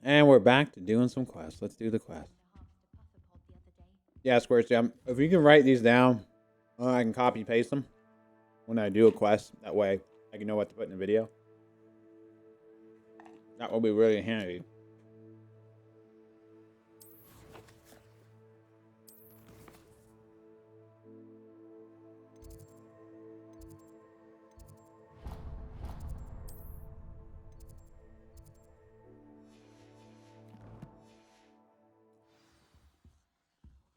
And we're back to doing some quests. Let's do the quest. Yeah, Squaresy, if you can write these down, I can copy paste them when I do a quest. That way I can know what to put in the video. That will be really handy.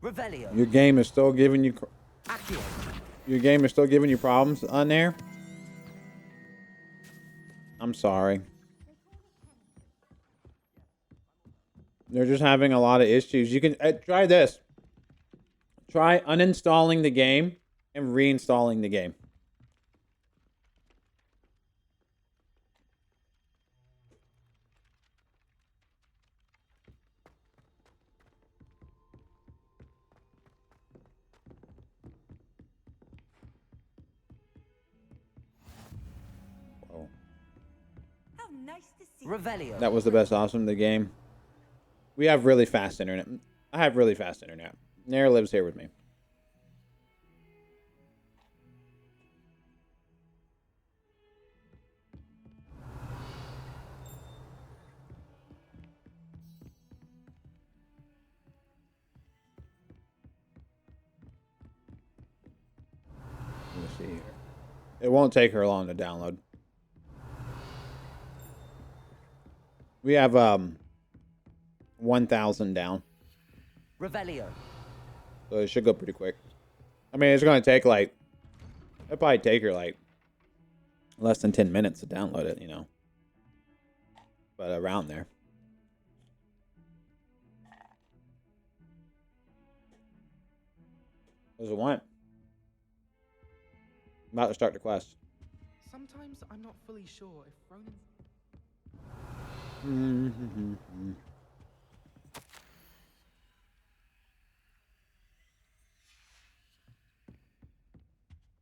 Revelio. Your game is still giving you problems on there? I'm sorry. They're just having a lot of issues. You can try this. Try uninstalling the game and reinstalling the game. Whoa. How nice to see Revelio. That was the best awesome in the game. We have really fast internet. I have really fast internet. Nair lives here with me. Let's see here. It won't take her long to download. We have 1,000 down. Revelio. So it should go pretty quick. I mean, it's going to take like... It'll probably take her like less than 10 minutes to download it, you know. But around there. What does it want? I'm about to start the quest. Sometimes I'm not fully sure if Ronan...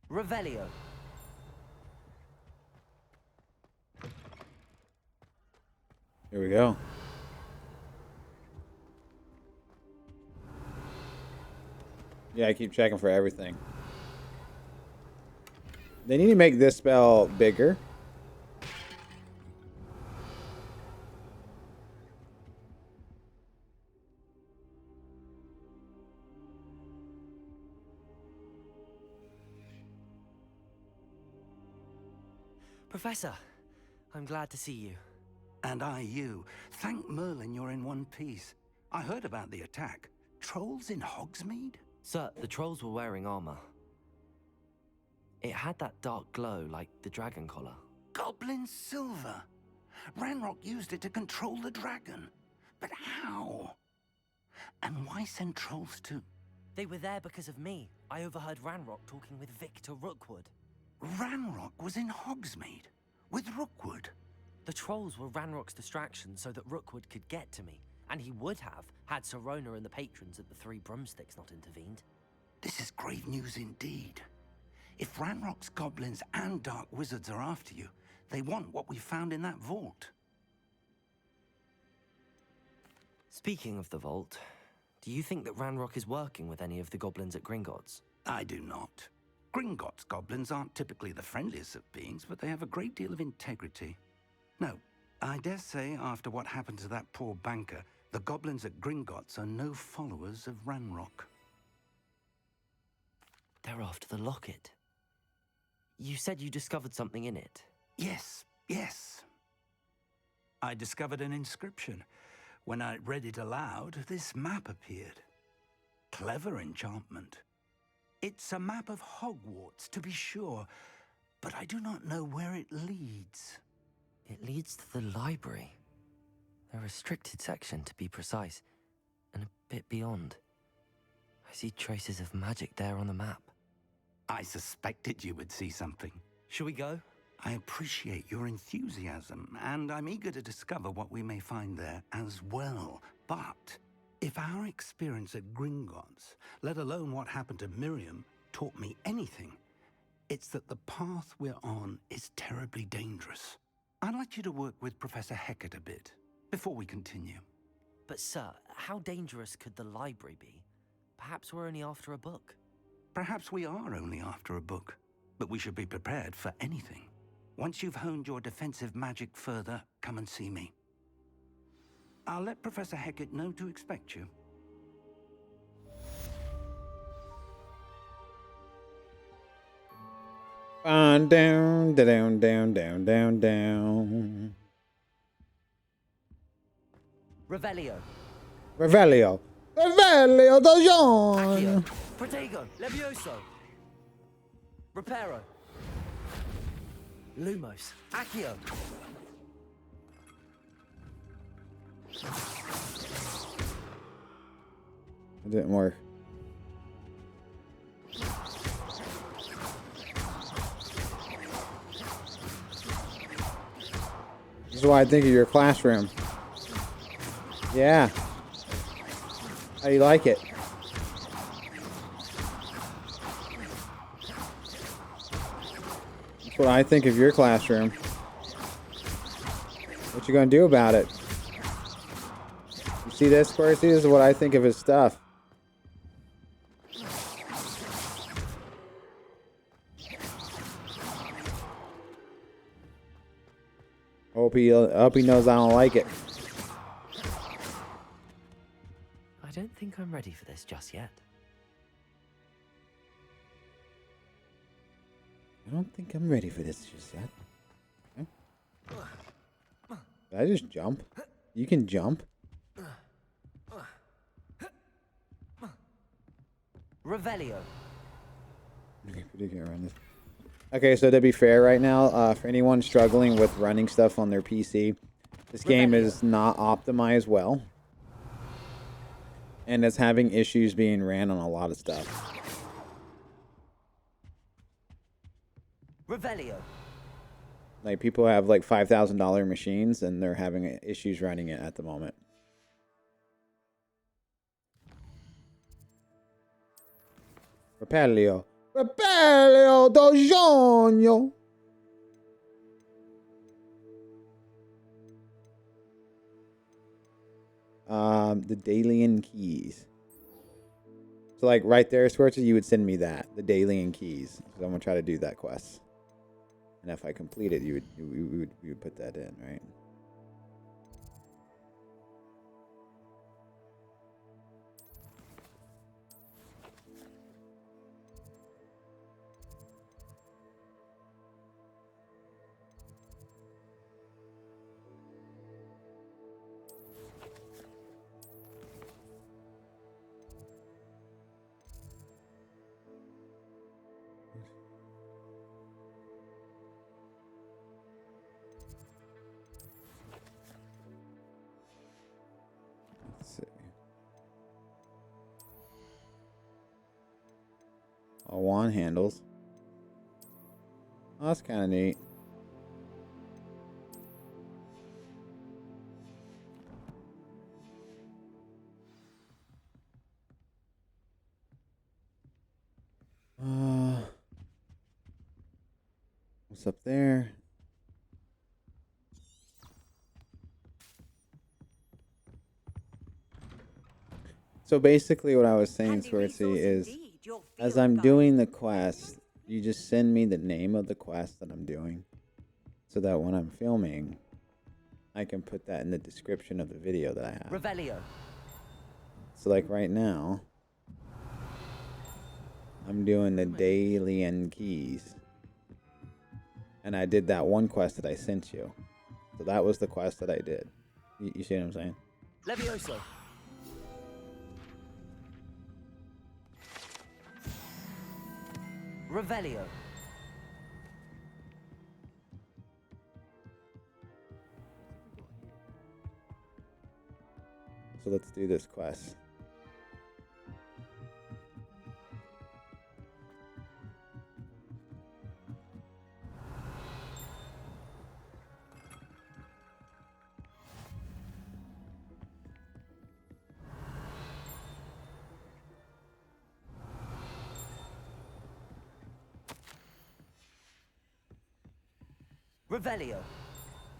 Revelio. Here we go. Yeah, I keep checking for everything. They need to make this spell bigger. Professor, I'm glad to see you. And I you. Thank Merlin you're in one piece. I heard about the attack. Trolls in Hogsmeade? Sir, the trolls were wearing armor. It had that dark glow like the dragon collar. Goblin silver. Ranrock used it to control the dragon. But how? And why send trolls to... They were there because of me. I overheard Ranrock talking with Victor Rookwood. Ranrock was in Hogsmeade with Rookwood. The trolls were Ranrock's distraction so that Rookwood could get to me. And he would have, had Sirona and the patrons at the Three Broomsticks not intervened. This is grave news indeed. If Ranrock's goblins and dark wizards are after you, they want what we found in that vault. Speaking of the vault, do you think that Ranrock is working with any of the goblins at Gringotts? I do not. Gringotts goblins aren't typically the friendliest of beings, but they have a great deal of integrity. No, I dare say after what happened to that poor banker, the goblins at Gringotts are no followers of Ranrock. They're after the locket. You said you discovered something in it. Yes. I discovered an inscription. When I read it aloud, this map appeared. Clever enchantment. It's a map of Hogwarts, to be sure, but I do not know where it leads. It leads to the library. The restricted section, to be precise, and a bit beyond. I see traces of magic there on the map. I suspected you would see something. Shall we go? I appreciate your enthusiasm, and I'm eager to discover what we may find there as well. But if our experience at Gringotts, let alone what happened to Miriam, taught me anything, it's that the path we're on is terribly dangerous. I'd like you to work with Professor Hecat a bit. before we continue. But sir, how dangerous could the library be? Perhaps we're only after a book. Perhaps we are only after a book, but we should be prepared for anything. Once you've honed your defensive magic further, come and see me. I'll let Professor Hecat know to expect you. Down, down, down, down, down, down, down. Revelio. Revelio. Revelio Accio. Dojon. Protego. Levioso. Reparo. Lumos. Accio. It didn't work. This is why I think of your classroom. Yeah. How you like it? That's what I think of your classroom. What you gonna do about it? You see this, Percy? This is what I think of his stuff. Hope he knows I don't like it. I don't think I'm ready for this just yet. I don't think I'm ready for this just yet. Huh? Did I just jump? You can jump? Revelio. Okay, pretty good run this. Okay, so to be fair right now, for anyone struggling with running stuff on their PC, this game is not optimized well. And it's having issues being ran on a lot of stuff. Revelio. Like, people have like $5,000 machines and they're having issues running it at the moment. Repelio. Repelio Dojonio. The Dalian Keys. So, like, right there, Squirtle, you would send me that. The Dalian Keys. So I'm going to try to do that quest. And if I complete it, you would put that in, right? All wand handles. Oh, that's kind of neat. What's up there? So basically what I was saying, Swartzy, is as I'm doing the quest, you just send me the name of the quest that I'm doing so that when I'm filming, I can put that in the description of the video that I have. Revelio. So like right now, I'm doing the Dalian Keys. And I did that one quest that I sent you. So that was the quest that I did. You see what I'm saying? Levioso. Revelio. So let's do this quest. Revelio.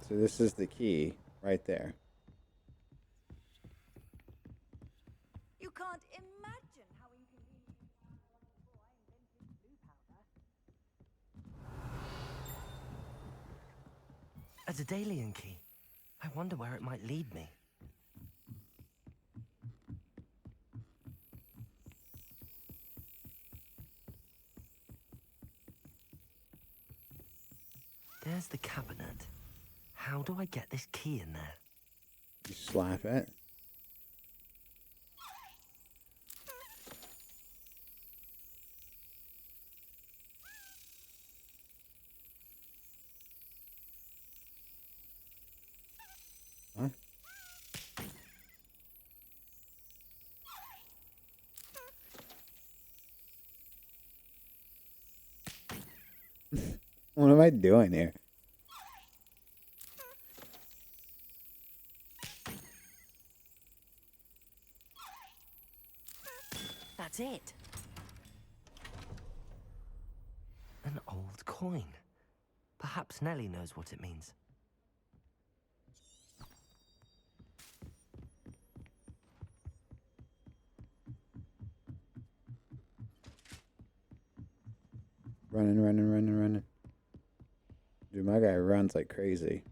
So this is the key right there. can't imagine how inconvenient it was before I invented blue powder. A Daedalian key. I wonder where it might lead me. There's the cabinet. How do I get this key in there? You slap it. Huh? What am I doing here? That's it. An old coin. Perhaps Nellie knows what it means. Running. Dude, my guy runs like crazy.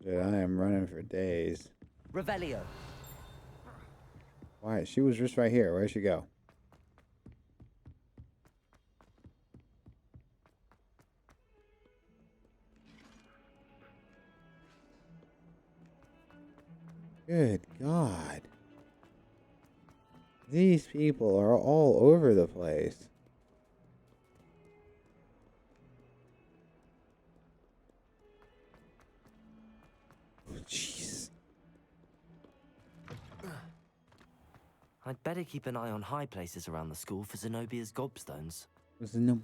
Dude, I am running for days. Revelio. Why? She was just right here. Where'd she go? Good God. These people are all over the place. Oh, jeez. I'd better keep an eye on high places around the school for Zenobia's gobstones.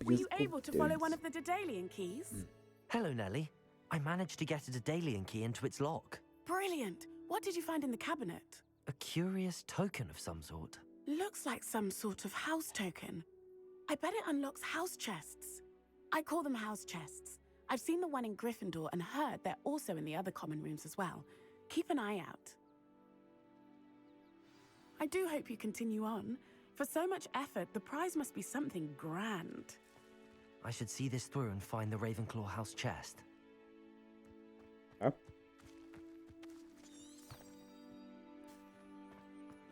Were you able to follow one of the Daedalian keys? Hello, Nellie. I managed to get a Daedalian key into its lock. Brilliant. What did you find in the cabinet? A curious token of some sort. Looks like some sort of house token. I bet it unlocks house chests. I call them house chests. I've seen the one in Gryffindor and heard they're also in the other common rooms as well. Keep an eye out. I do hope you continue on. For so much effort, the prize must be something grand. I should see this through and find the Ravenclaw house chest. Huh?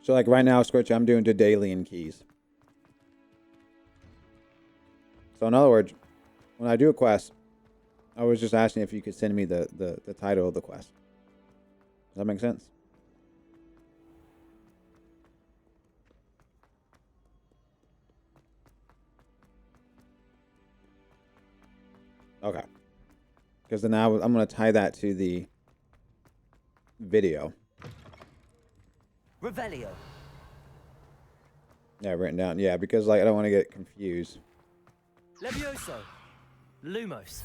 So, like, right now, Squitch, I'm doing Daedalian keys. So, in other words, when I do a quest, I was just asking if you could send me the title of the quest. Does that make sense? Okay. Because then I'm going to tie that to the video. Revelio. Yeah, written down. Yeah, because like I don't want to get confused. Levioso. Lumos.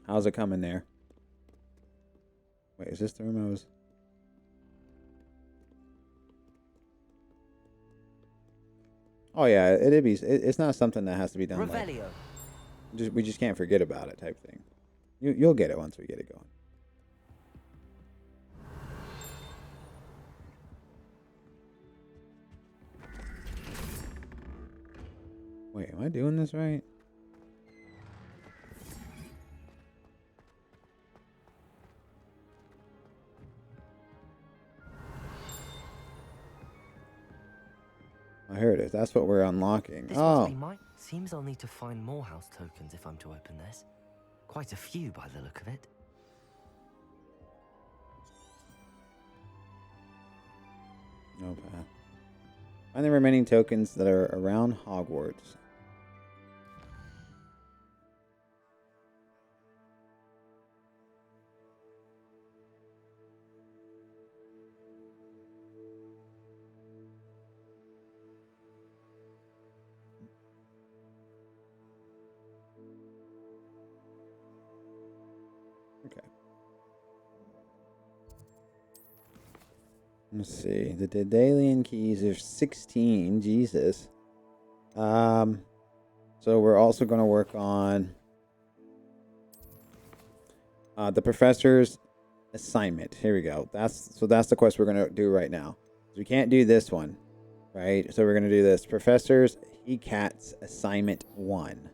How's it coming there? Wait, is this the room I was... Oh yeah, it'd be. It's not something that has to be done. Revelio. Like, we just can't forget about it, type thing. You'll get it once we get it going. Wait, am I doing this right? Oh, here it is. That's what we're unlocking. This Oh. must be mine. Seems I'll need to find more house tokens if I'm to open this. Quite a few by the look of it. Okay. Find the remaining tokens that are around Hogwarts. Okay. Let's see. The Daedalian keys are 16. Jesus. So we're also going to work on the professor's assignment. Here we go. That's the quest we're going to do right now. So we can't do this one, right? So we're going to do this. Professor's He-Cat's assignment 1.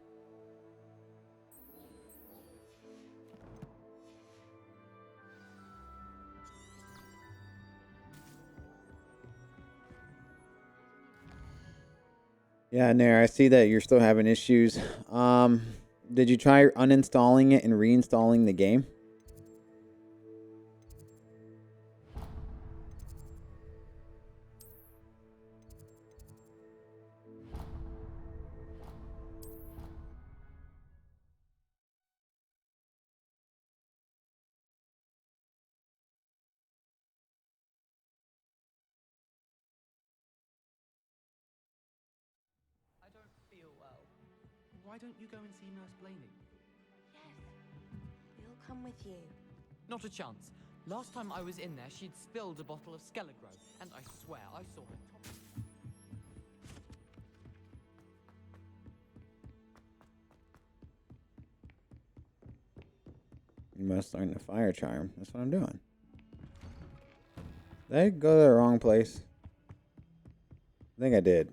Yeah, Nair, I see that you're still having issues. Did you try uninstalling it and reinstalling the game? I don't feel well. Why don't you go and see Nurse Blaney? Yes. We'll come with you. Not a chance. Last time I was in there, she'd spilled a bottle of Skelligro, and I swear I saw her top. You must learn the fire charm. That's what I'm doing. Did I go to the wrong place? I think I did.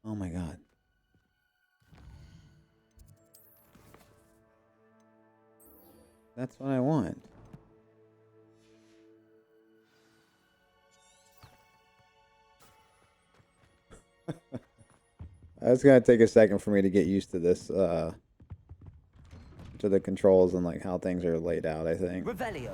Oh my god. That's what I want. It's gonna take a second for me to get used to this, to the controls and like how things are laid out, I think. Revelio.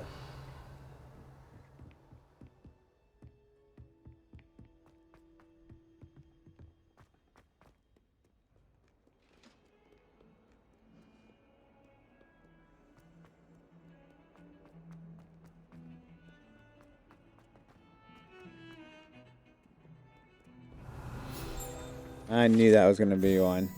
I knew that was gonna be one.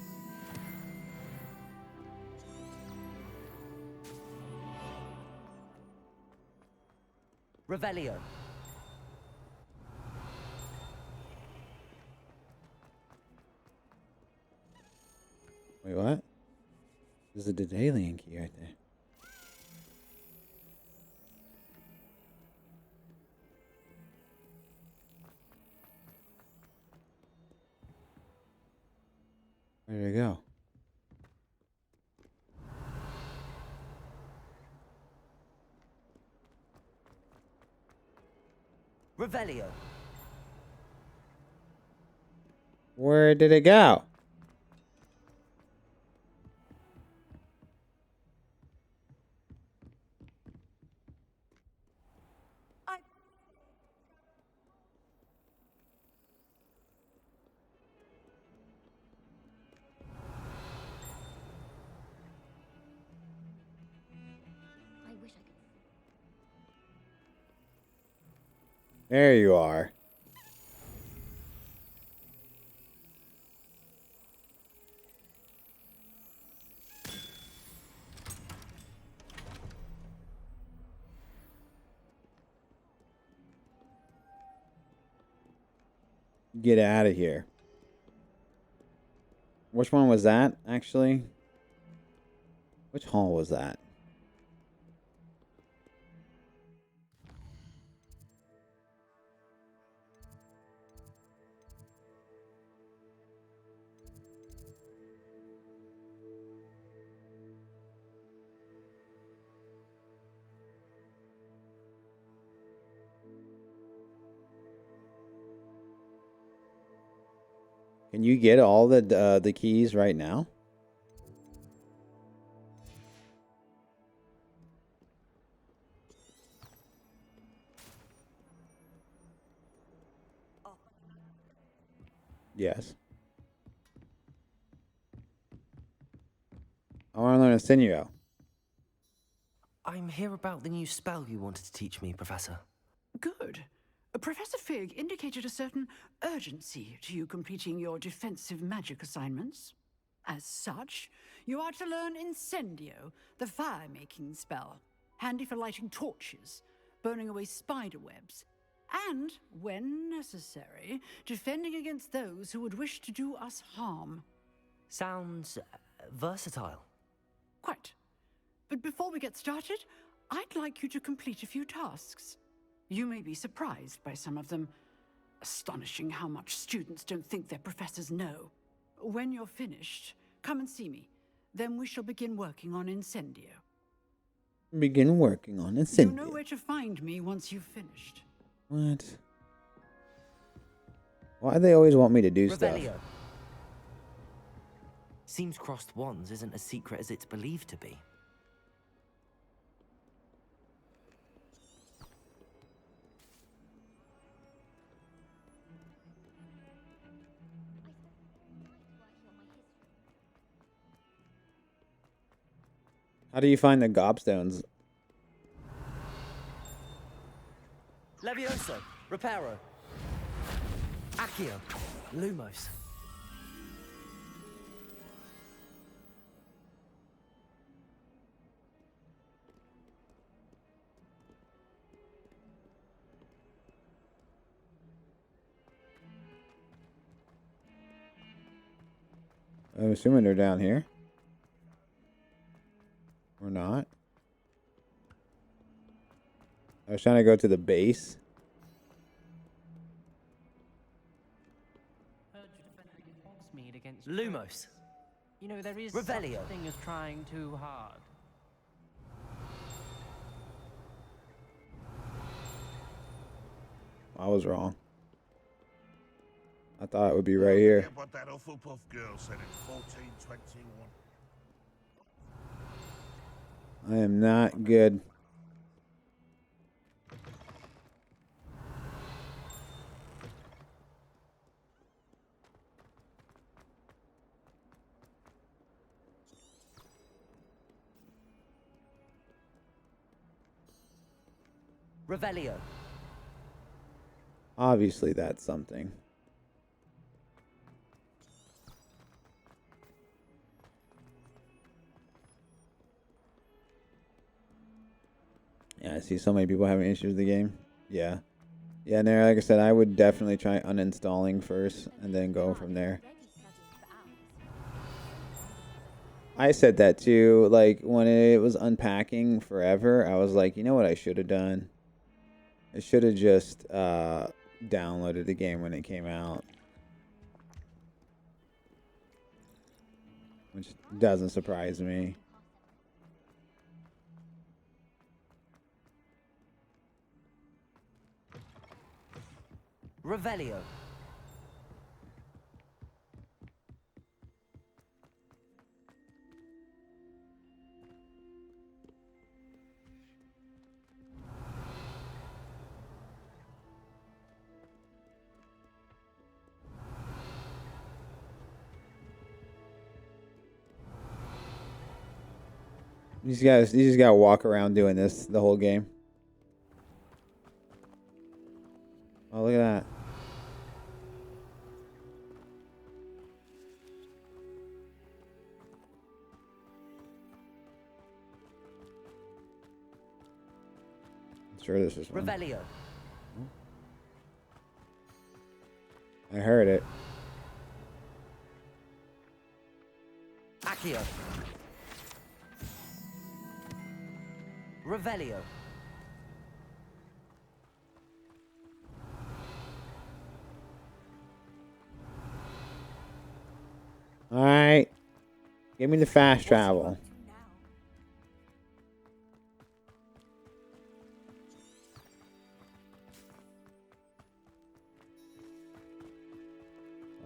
Revelio. Wait, what? There's a Daedalian key right there. Where did it go? Revelio. Where did it go? I wish I could. There you are. Get out of here. Which one was that, actually? Which hall was that? Can you get all the keys right now? Yes. I want to learn Incendio. I'm here about the new spell you wanted to teach me, Professor. Good. Professor Fig indicated a certain urgency to you completing your defensive magic assignments. As such, you are to learn Incendio, the fire-making spell, handy for lighting torches, burning away spider webs, and, when necessary, defending against those who would wish to do us harm. Sounds versatile. Quite. But before we get started, I'd like you to complete a few tasks. You may be surprised by some of them. Astonishing how much students don't think their professors know. When you're finished, come and see me. Then we shall begin working on Incendio. Begin working on Incendio. You know where to find me once you've finished. What? Why do they always want me to do Revelio. stuff? Seems crossed wands isn't as secret as it's believed to be. How do you find the gobstones? Levioso, Reparo, Accio, Lumos. I'm assuming they're down here. Or not. I was trying to go to the base. Lumos. You know, there is Revelio. such thing as trying too hard. I was wrong. I thought it would be right here. What that Hufflepuff girl said in 1421. I am not good. Revelio. Obviously, that's something. Yeah, I see so many people having issues with the game. Yeah. Yeah, no, like I said, I would definitely try uninstalling first and then go from there. I said that too. Like, when it was unpacking forever, I was like, you know what I should have done? I should have just downloaded the game when it came out. Which doesn't surprise me. Revelio. You just gotta walk around doing this the whole game. Oh, look at that. I'm sure this is one. Revelio. I heard it. Accio. Revelio. Alright. Give me the fast travel.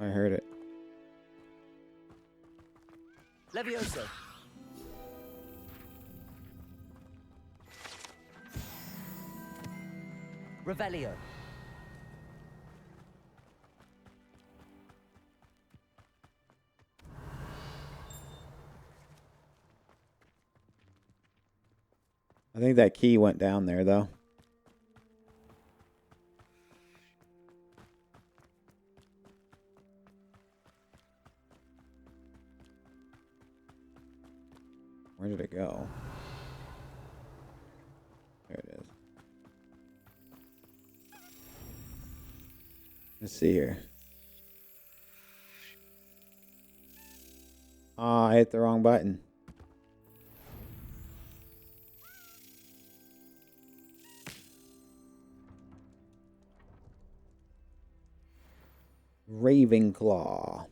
I heard it. Levioso. Revelio. I think that key went down there, though. Where did it go? There it is. Let's see here. Oh, I hit the wrong button. Ravenclaw.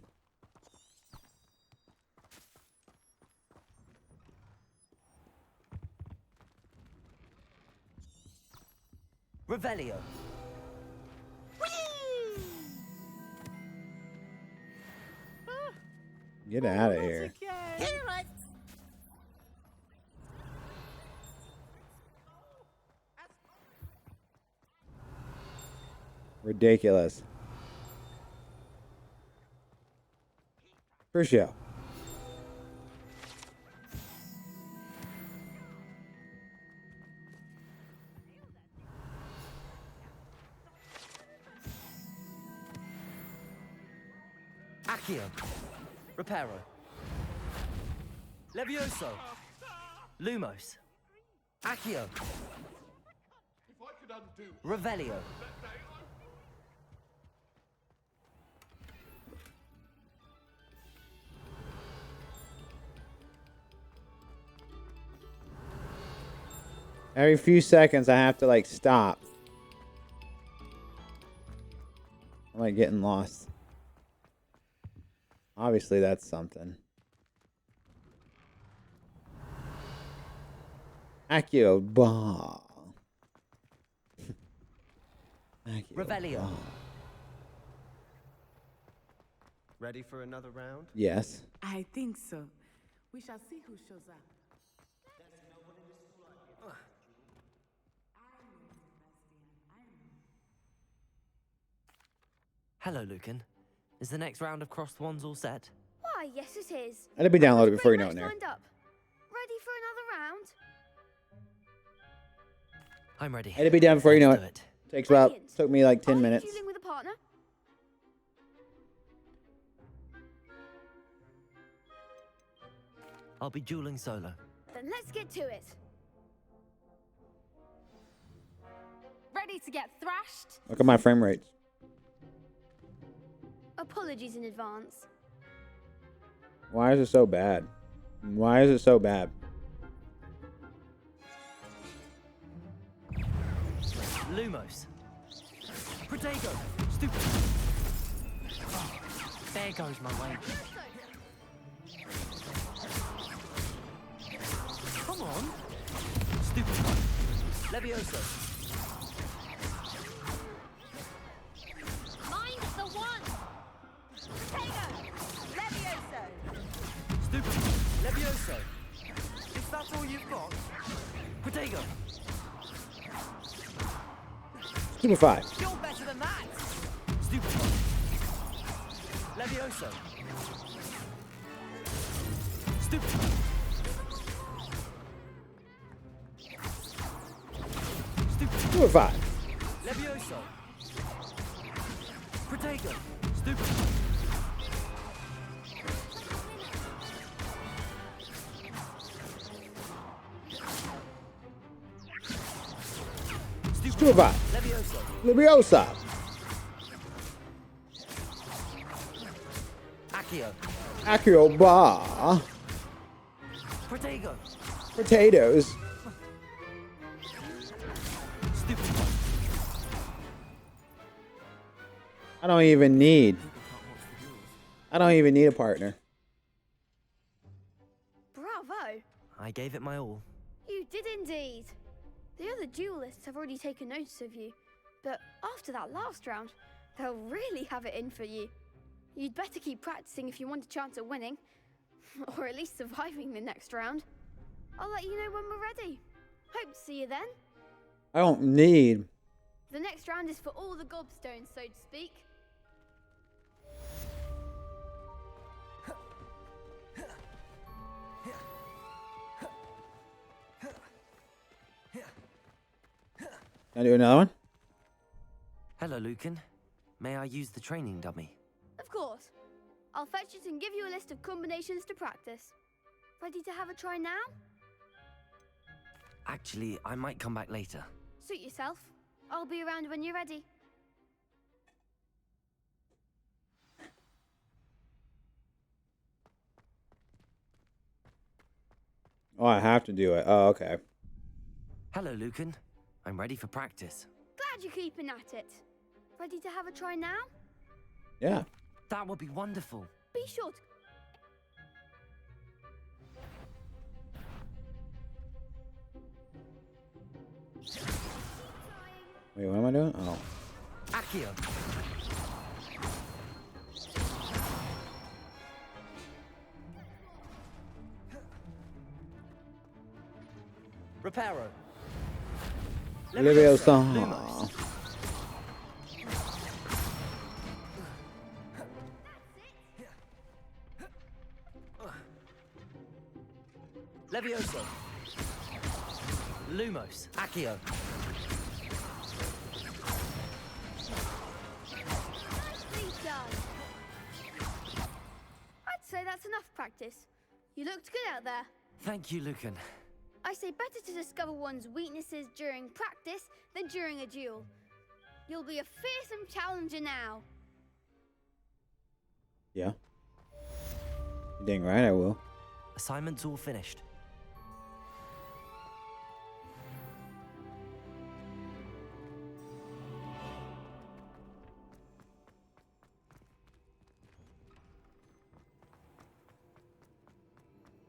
Revelio. Get out of here. Ridiculous. For sure. Accio. Reparo. Levioso. Lumos. Accio. Revelio. Every few seconds I have to like stop. I'm like getting lost. Obviously that's something. Accio Bah. Accio Revelio. Bah. Ready for another round? Yes. I think so. We shall see who shows up. Hello, Lucan. Is the next round of Crossed Wands all set? Why, yes it is. Let it be downloaded before you Pretty know it much there. lined up. Ready for another round? I'm ready. Let it be done before you know Let's it. do Takes about Brilliant. took me like 10 Are you minutes. dueling with a partner? I'll be dueling solo. Then let's get to it. Ready to get thrashed? Look at my frame rates. Apologies in advance. Why is it so bad? Why is it so bad? Lumos. Protego. Stupid. Oh, there goes my wage. Come on. Stupid. Levioso. Mind the one! Potato! Levioso! Stupid. Levioso. Is that all you've got? Protego. Stupefy. You're better than that. Stupid. Levioso. Stupid. Stupefy. Levioso. Protego. Stupid. Stupefy. Levioso. Leviosa. Accio. Accio Bah. Protego. Potatoes. Stupid. I don't even need a partner. Bravo! I gave it my all. You did indeed. The other duelists have already taken notice of you, but after that last round, they'll really have it in for you. You'd better keep practicing if you want a chance at winning, or at least surviving the next round. I'll let you know when we're ready. Hope to see you then. I don't need. The next round is for all the gobstones, so to speak. Can I do another one? Hello, Lucan. May I use the training dummy? Of course. I'll fetch it and give you a list of combinations to practice. Ready to have a try now? Actually, I might come back later. Suit yourself. I'll be around when you're ready. Oh, I have to do it. Oh, okay. Hello, Lucan. I'm ready for practice. Glad you're keeping at it. Ready to have a try now? Yeah. That would be wonderful. Be sure to... Wait, what am I doing? Oh. Accio. Reparo. Leviosa. Lumos. Levioso. Lumos. Accio. Nicely done. I'd say that's enough practice. You looked good out there. Thank you, Lucan. I say better to discover one's weaknesses during practice than during a duel. You'll be a fearsome challenger now. Yeah. You're dang right I will. Assignment's all finished.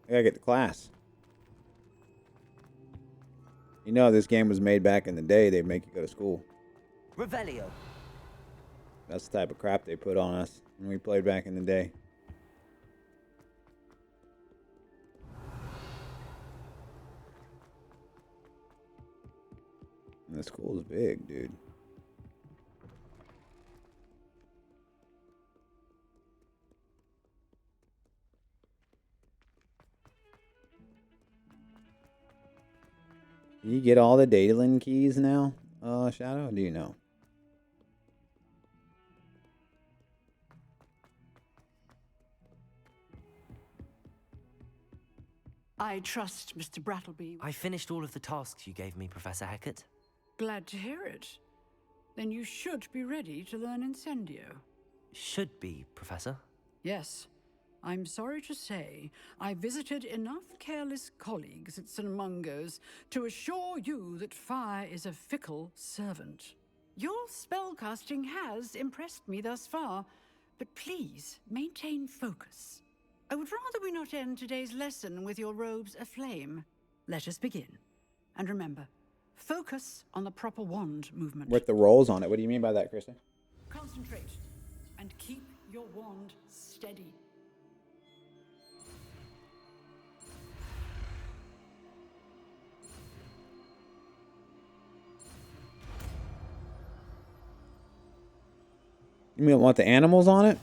I gotta get to class. You know, this game was made back in the day. They'd make you go to school. Revelio. That's the type of crap they put on us when we played back in the day. And the school's big, dude. Do you get all the Daedalin keys now, Shadow? Do you know? I trust Mr. Brattleby. I finished all of the tasks you gave me, Professor Hecat. Glad to hear it. Then you should be ready to learn Incendio. Should be, Professor. Yes. I'm sorry to say, I visited enough careless colleagues at St. Mungo's to assure you that fire is a fickle servant. Your spellcasting has impressed me thus far, but please maintain focus. I would rather we not end today's lesson with your robes aflame. Let us begin. And remember, focus on the proper wand movement. With the rolls on it. What do you mean by that, Krista? Concentrate and keep your wand steady. You mean want the animals on it?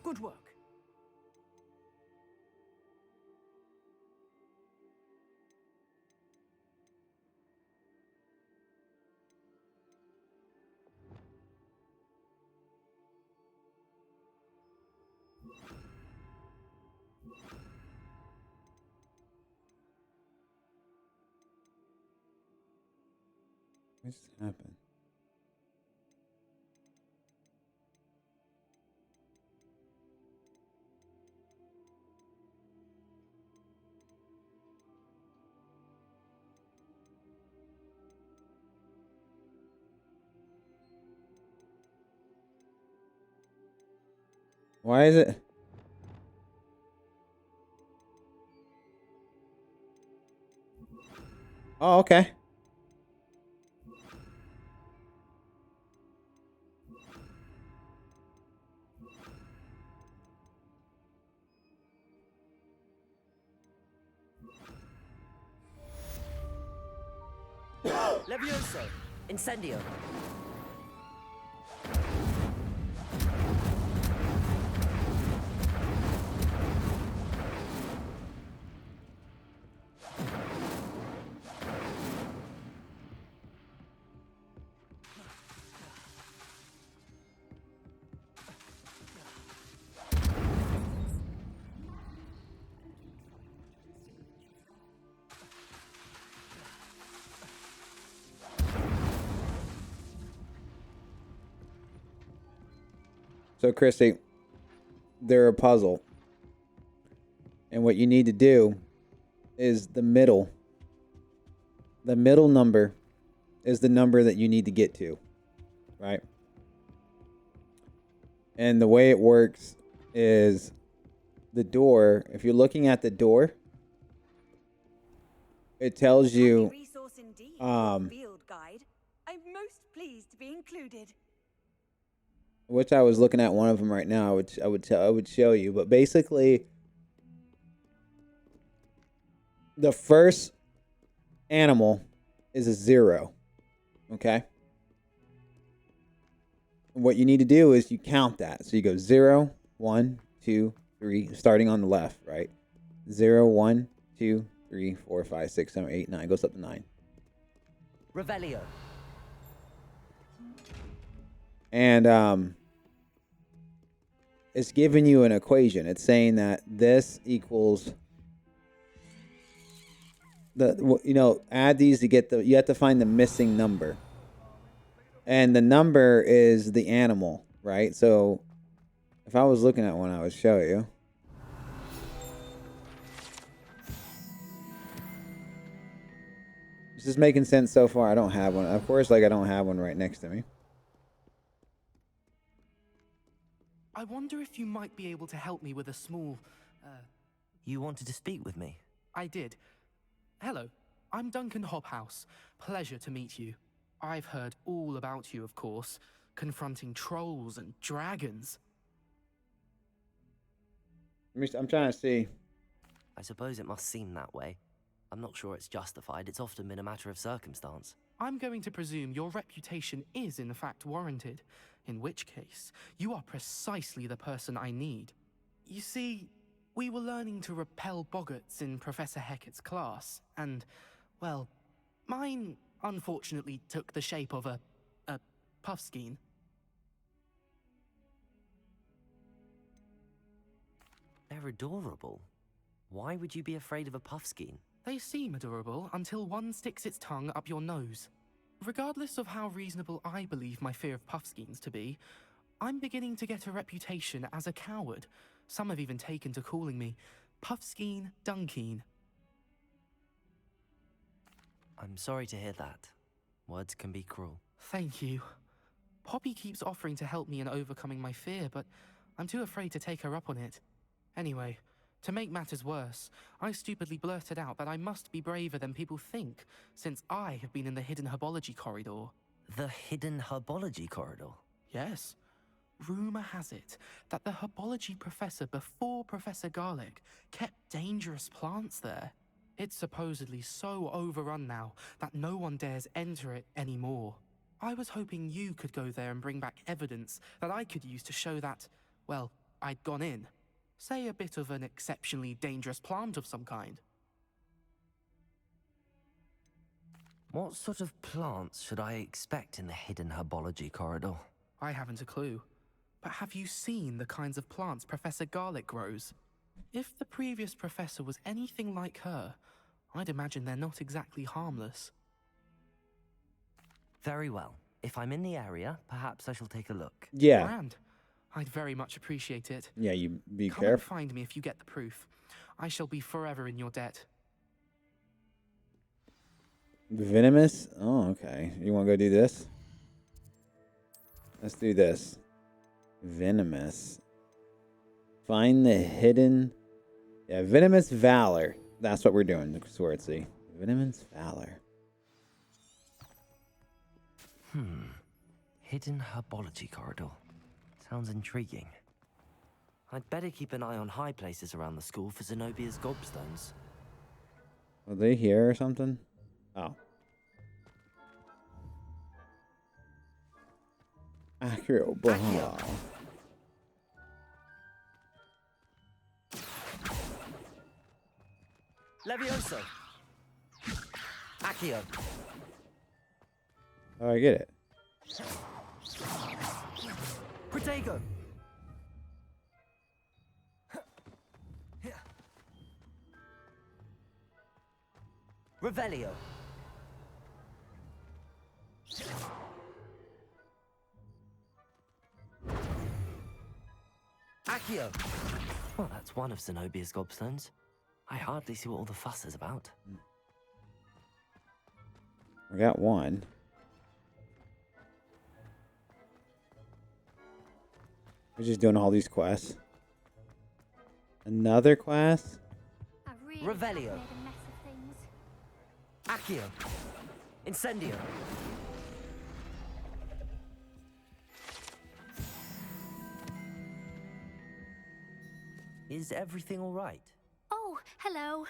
Good work. What just happened? Why is it? Oh, okay. Levioso. Incendio. So, Christy, they're a puzzle. And what you need to do is the middle. The middle number is the number that you need to get to, right? And the way it works is the door, if you're looking at the door, it tells you Field guide. I'm most pleased to be included. which I was looking at one of them right now. I would show you, but basically the first animal is a 0. Okay? And what you need to do is you count that. So you go 0, 1, 2, 3, starting on the left, right? 0, 1, 2, 3, 4, 5, 6, 7, 8, 9. Goes up to 9. Revelio. And it's giving you an equation. It's saying that this equals add these to get you have to find the missing number. And the number is the animal, right? So if I was looking at one, I would show you. This is making sense so far. I don't have one. Of course, I don't have one right next to me. I wonder if you might be able to help me with a small, You wanted to speak with me? I did. Hello, I'm Duncan Hobhouse. Pleasure to meet you. I've heard all about you, of course, confronting trolls and dragons. I'm trying to see. I suppose it must seem that way. I'm not sure it's justified. It's often been a matter of circumstance. I'm going to presume your reputation is in fact warranted, in which case, you are precisely the person I need. You see, we were learning to repel boggarts in Professor Hecat's class, and, well, mine unfortunately took the shape of a puffskein. They're adorable. Why would you be afraid of a puffskein? They seem adorable until one sticks its tongue up your nose. Regardless of how reasonable I believe my fear of puffskeins to be, I'm beginning to get a reputation as a coward. Some have even taken to calling me Puffskein Dunkeen. I'm sorry to hear that. Words can be cruel. Thank you. Poppy keeps offering to help me in overcoming my fear, but I'm too afraid to take her up on it. Anyway, to make matters worse, I stupidly blurted out that I must be braver than people think, since I have been in the hidden herbology corridor. The hidden herbology corridor? Yes. Rumor has it that the herbology professor before Professor Garlic kept dangerous plants there. It's supposedly so overrun now that no one dares enter it anymore. I was hoping you could go there and bring back evidence that I could use to show that, well, I'd gone in. Say a bit of an exceptionally dangerous plant of some kind. What sort of plants should I expect in the hidden herbology corridor? I haven't a clue. But have you seen the kinds of plants Professor Garlic grows? If the previous professor was anything like her, I'd imagine they're not exactly harmless. Very well. If I'm in the area, perhaps I shall take a look. Yeah. Grand. I'd very much appreciate it. Yeah, you be Come and careful. find me if you get the proof. I shall be forever in your debt. Venomous? Oh, okay. You want to go do this? Let's do this. Venomous. Find the hidden... Yeah, Venomous Valor. That's what we're doing, Swartzy. Venomous Valor. Hidden herbology corridor. Sounds intriguing. I'd better keep an eye on high places around the school for Zenobia's gobstones. Are they here or something? Oh. Accio Blah. Levioso! Accio! Oh, I get it. Protego! Revelio! Accio! Well, that's one of Zenobia's gobstones. I hardly see what all the fuss is about. We got one. We're just doing all these quests. Another quest? I really Revelio. made a mess of things. Accio! Incendio! Is everything all right? Oh, hello.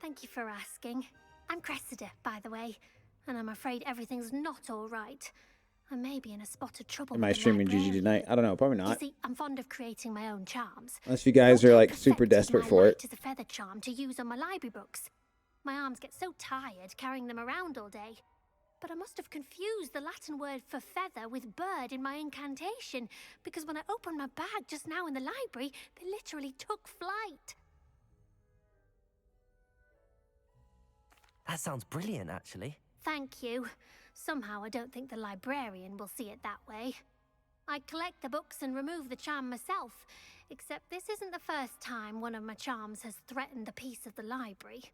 Thank you for asking. I'm Cressida, by the way, and I'm afraid everything's not all right. I may be in a spot of trouble. Am I with the streaming GG librarian. tonight? I don't know. Probably You not. see, I'm fond of creating my own charms. Unless you guys are like super Perfected desperate my for light it. as a feather charm to use on my library books. My arms get so tired carrying them around all day. But I must have confused the Latin word for feather with bird in my incantation, because when I opened my bag just now in the library, they literally took flight. That sounds brilliant, actually. Thank you. Somehow I don't think the librarian will see it that way. I collect the books and remove the charm myself, except this isn't the first time one of my charms has threatened the peace of the library.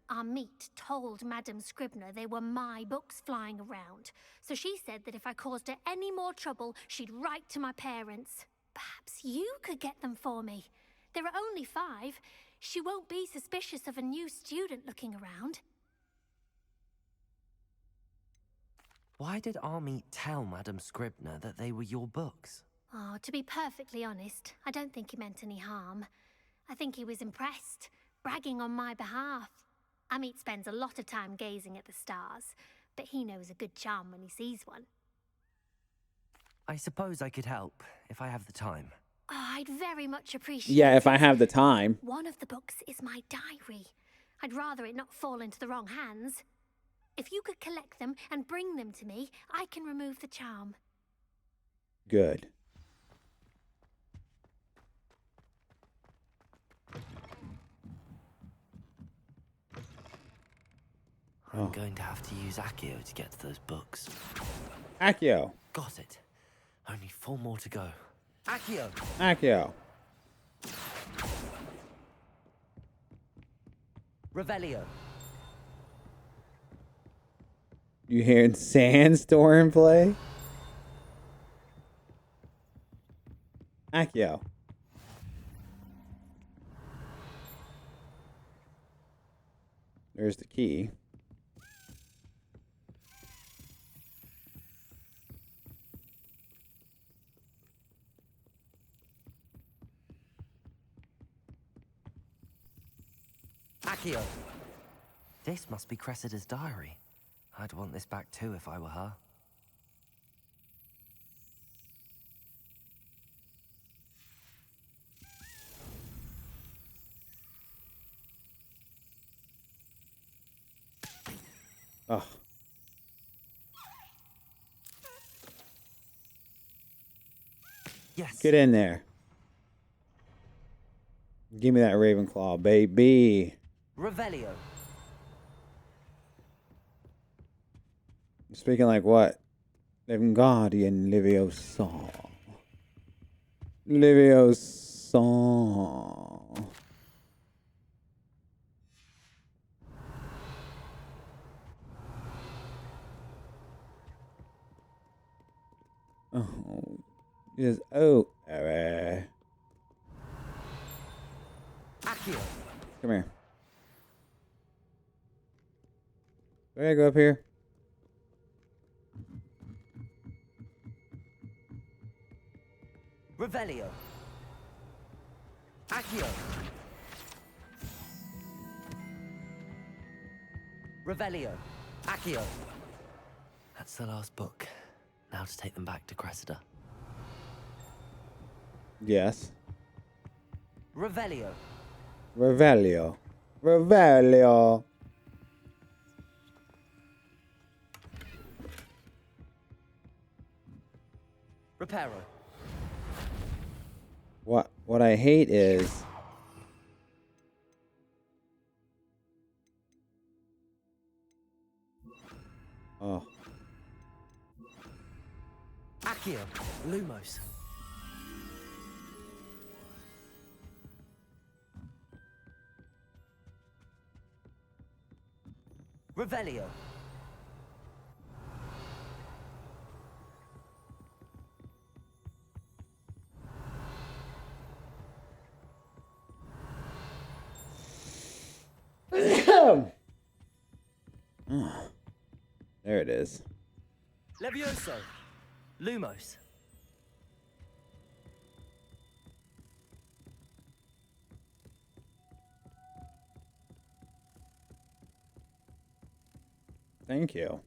Our meet told Madame Scribner they were my books flying around, so she said that if I caused her any more trouble, she'd write to my parents. Perhaps you could get them for me. There are only 5. She won't be suspicious of a new student looking around. Why did Army tell Madame Scribner that they were your books? Oh, to be perfectly honest, I don't think he meant any harm. I think he was impressed, bragging on my behalf. Amit spends a lot of time gazing at the stars, but he knows a good charm when he sees one. I suppose I could help, if I have the time. Oh, I'd very much appreciate Yeah, if it. I have the time. One of the books is my diary. I'd rather it not fall into the wrong hands. If you could collect them and bring them to me, I can remove the charm. Good. I'm going to have to use Accio to get to those books. Accio. Got it. Only 4 more to go. Accio! Accio. Revelio. You hearing Sandstorm play? Accio. There's the key. Accio! This must be Cressida's diary. I'd want this back too if I were her. Oh. Yes. Get in there. Give me that Ravenclaw, baby. Revelio. Speaking like what? Guardian Liviosa. Liviosa. Oh. Yes. Oh. Accio. Come here. Do I go up here? Revelio. Accio. Revelio. Accio. That's the last book. Now to take them back to Cressida. Yes. Revelio. Revelio. Revelio. Reparo. What I hate is Accio. Lumos. Revelio. Oh, there it is. Levioso. Lumos. Thank you.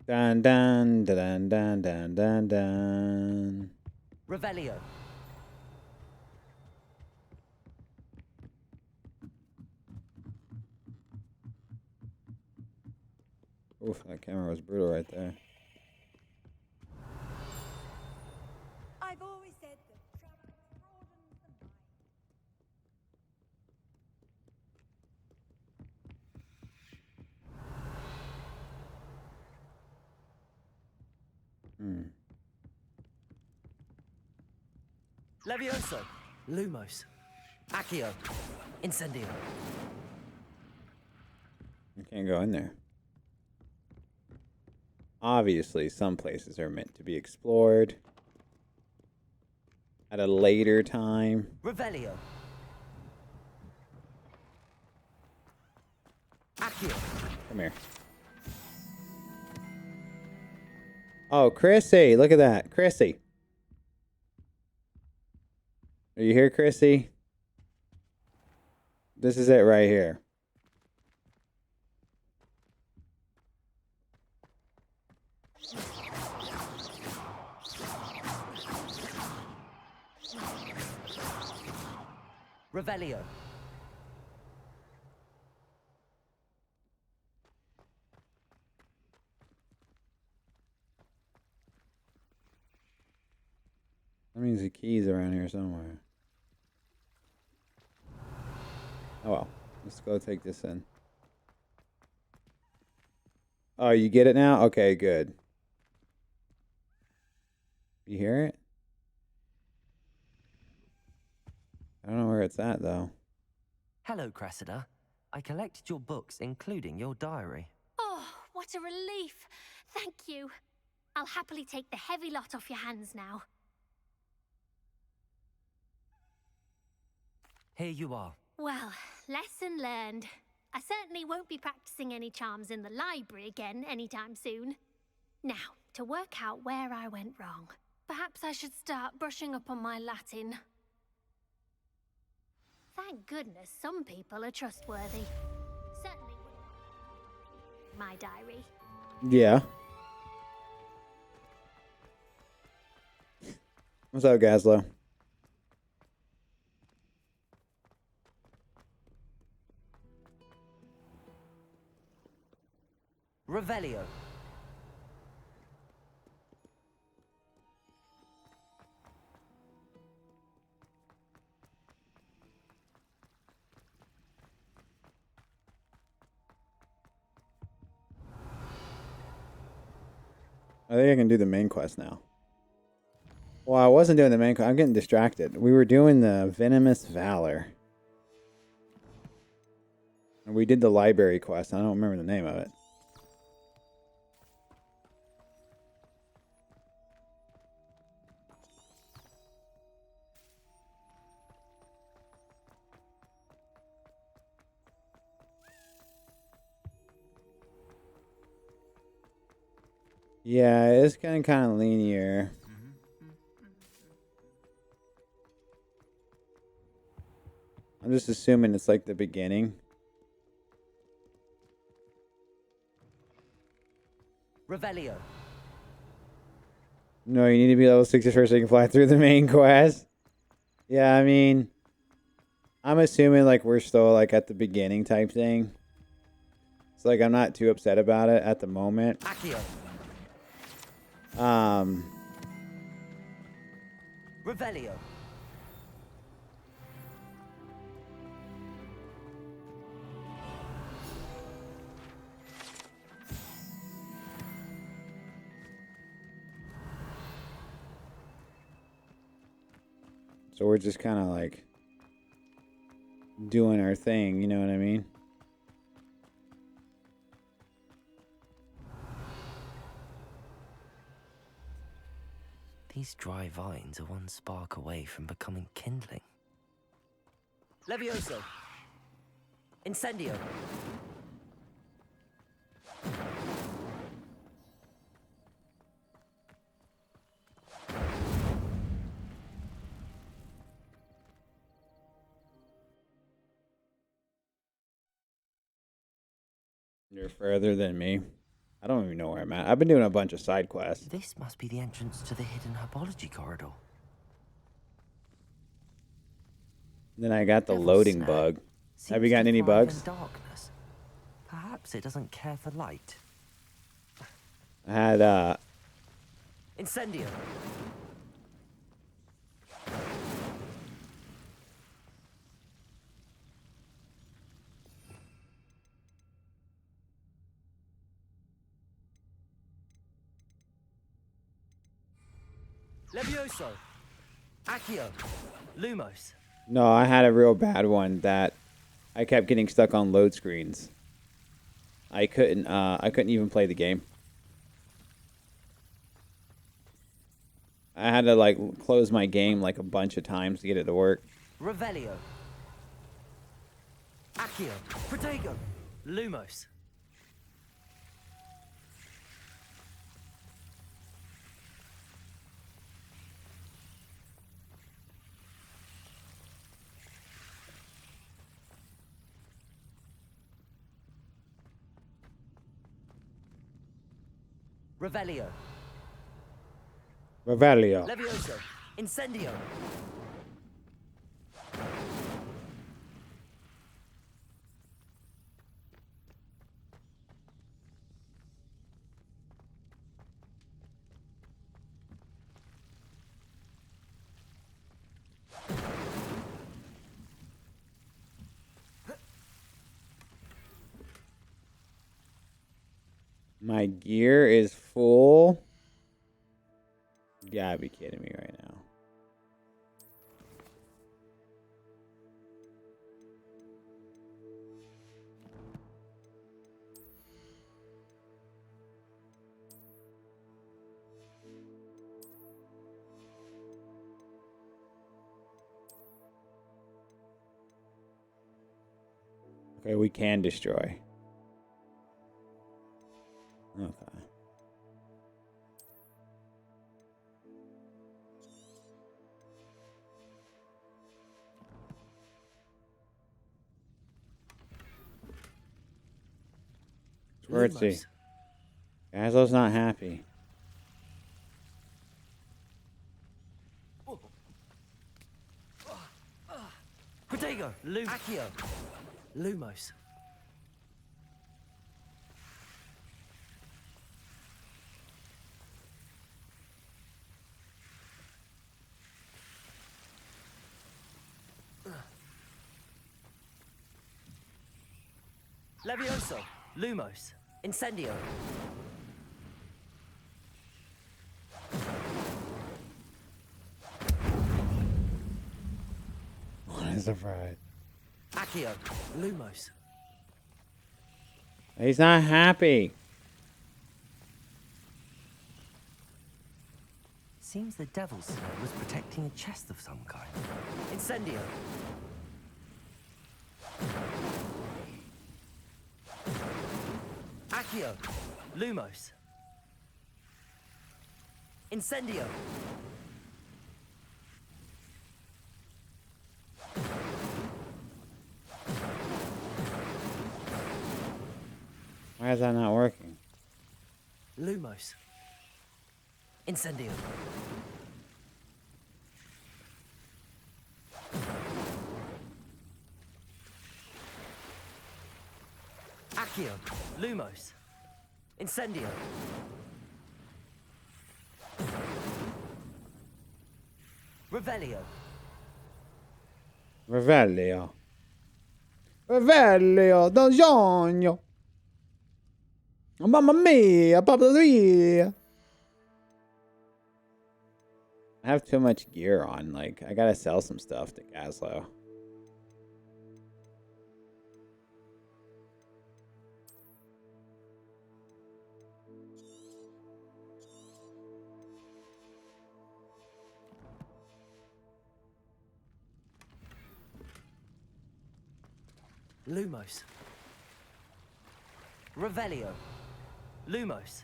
Dun dun dun dun dun dun dun. Revelio. Oof, that camera was brutal right there. I've always said that traveling broadens the mind. Levioso. Lumos. Accio. Incendio. You can't go in there. Obviously, some places are meant to be explored at a later time. Revelio. Accio. Come here. Oh, Chrissy, look at that. Chrissy. Are you here, Chrissy? This is it right here. Revelio. That means the key's around here somewhere. Oh well. Let's go take this in. Oh, you get it now? Okay, good. You hear it? I don't know where it's at, though. Hello, Cressida. I collected your books, including your diary. Oh, what a relief. Thank you. I'll happily take the heavy lot off your hands now. Here you are. Well, lesson learned. I certainly won't be practicing any charms in the library again anytime soon. Now, to work out where I went wrong. Perhaps I should start brushing up on my Latin. Thank goodness some people are trustworthy. Certainly wouldn't my diary. Yeah. What's up, Gaslow? Revelio. I think I can do the main quest now. Well, I wasn't doing the main quest. I'm getting distracted. We were doing the Venomous Valor. And we did the library quest. I don't remember the name of it. Yeah, it's kind of linear. I'm just assuming it's like the beginning. Revelio. No, you need to be level 64 so you can fly through the main quest. Yeah, I mean, I'm assuming like we're still like at the beginning type thing. It's like I'm not too upset about it at the moment. Accio. Revelio. So we're just kind of like doing our thing, you know what I mean? These dry vines are one spark away from becoming kindling. Levioso. Incendio. You're further than me. I don't even know where I'm at. I've been doing a bunch of side quests. This must be the entrance to the hidden herbology corridor. Then I got the Devil's loading snare bug. Have you seems gotten to any thrive bugs? in darkness. Perhaps it doesn't care for light. I had, Incendio. Levioso. Accio. Lumos. no, I had a real bad one that I kept getting stuck on load screens. I couldn't even play the game. I had to like close my game like a bunch of times to get it to work. Revelio. Accio. Protego. Lumos. Revelio. Revelio. Levioso. Incendio. My gear is full. You gotta be kidding me right now. Okay, we can destroy. Okay. Schwartzy. Gazlo's not happy. Protego. Accio. Lumos. Levioso. Lumos. Incendio. What a surprise. Accio. Lumos. He's not happy. Seems the devil's snare was protecting a chest of some kind. Incendio. Accio. Lumos. Incendio. Why is that not working? Lumos. Incendio. Accio. Lumos. Incendio. Revelio. Revelio. Revelio del sogno. Mamma mia, papà mia. I have too much gear on. Like, I gotta sell some stuff to Gaslow. Lumos. Revelio. Lumos.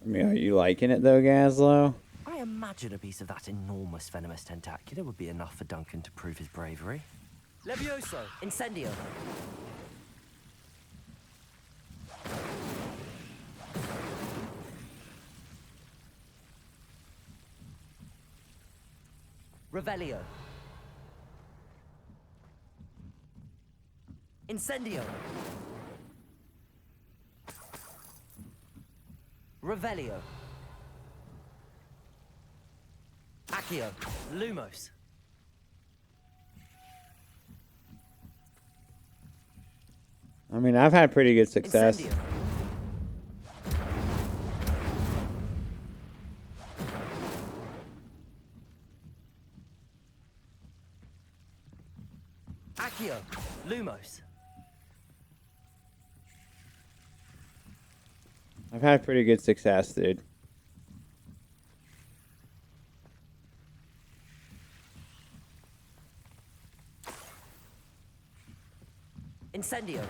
I mean, are you liking it though, Gaslow? I imagine a piece of that enormous venomous tentacular would be enough for Duncan to prove his bravery. Levioso. Incendio. Revelio. Incendio. Revelio. Accio. Lumos. I mean, I've had pretty good success. Incendio. Accio. Lumos. I've had pretty good success, dude. Incendio.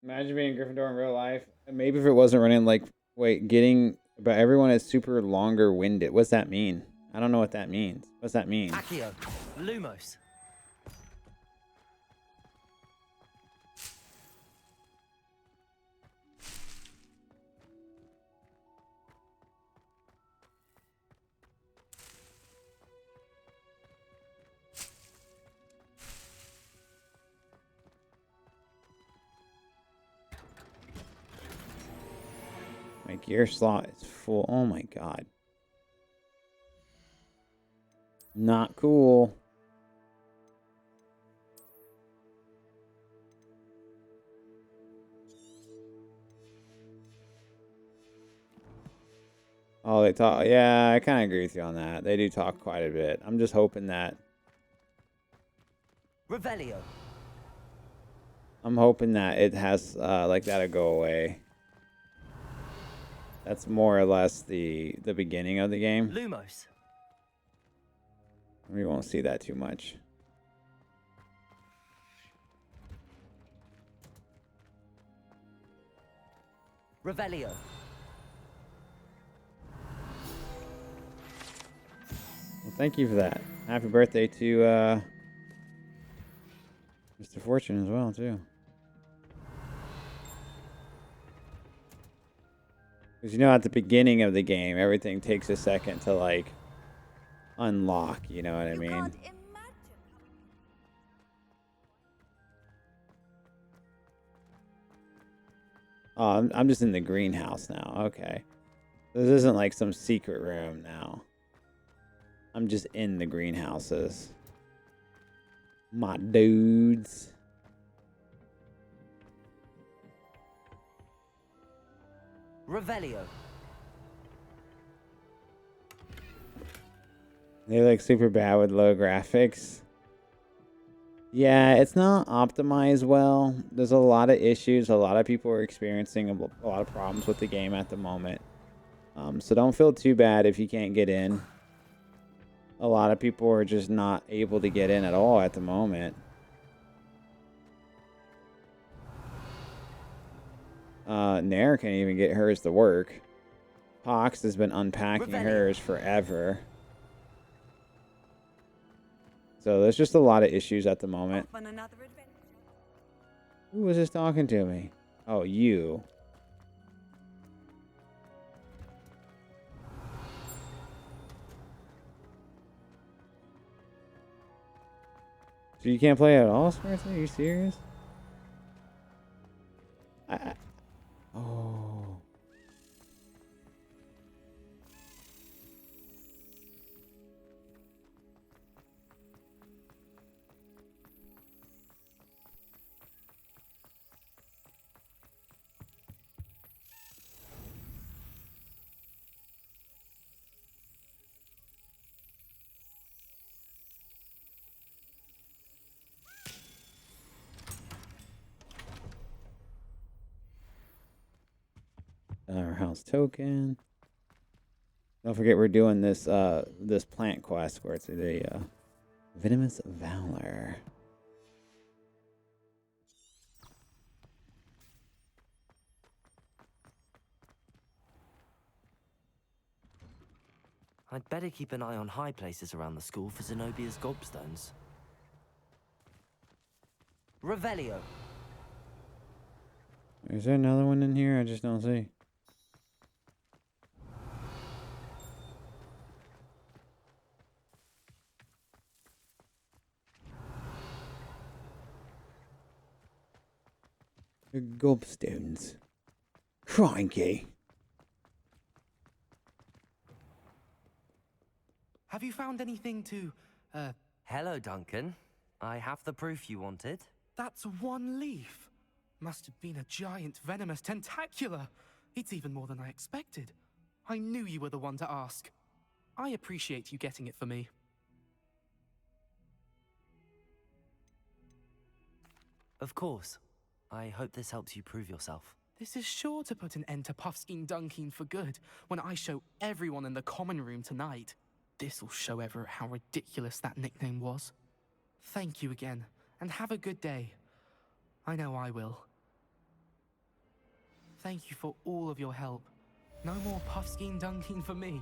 Imagine being Gryffindor in real life. Maybe if it wasn't running like, wait, getting, but everyone is super longer winded. What's that mean? I don't know what that means. What's that mean? Accio. Lumos. My gear slot is full. Oh my god. Not cool. Oh, they talk. Yeah, I kind of agree with you on that. They do talk quite a bit. I'm just hoping that. Revelio. I'm hoping that it has, like, that'll go away. That's more or less the beginning of the game. Lumos. We won't see that too much. Revelio. Well, thank you for that. Happy birthday to Mr. Fortune as well, too. Because you know, at the beginning of the game, everything takes a second to, like, unlock, you know what I mean? Oh, I'm just in the greenhouse now. Okay. This isn't like some secret room now. I'm just in the greenhouses. My dudes. Revelio. They look super bad with low graphics. Yeah, it's not optimized well. There's a lot of issues. A lot of people are experiencing a lot of problems with the game at the moment. So don't feel too bad if you can't get in. A lot of people are just not able to get in at all at the moment. Nair can't even get hers to work. Pox has been unpacking hers forever. So there's just a lot of issues at the moment. Who was just talking to me? Oh, you. So you can't play at all, Sparta? Are you serious? Oh. house token. Don't forget we're doing this this plant quest where it's a Venomous Valor. I'd better keep an eye on high places around the school for Zenobia's gobstones. Revelio. Is there another one in here? I just don't see. The gobstones. Crikey. Have you found anything to, Hello, Duncan. I have the proof you wanted. That's one leaf. Must have been a giant venomous tentacula. It's even more than I expected. I knew you were the one to ask. I appreciate you getting it for me. Of course. I hope this helps you prove yourself. This is sure to put an end to Puffskein Dunkeen for good when I show everyone in the common room tonight. This'll show Everett how ridiculous that nickname was. Thank you again, and have a good day. I know I will. Thank you for all of your help. No more Puffskein Dunkeen for me.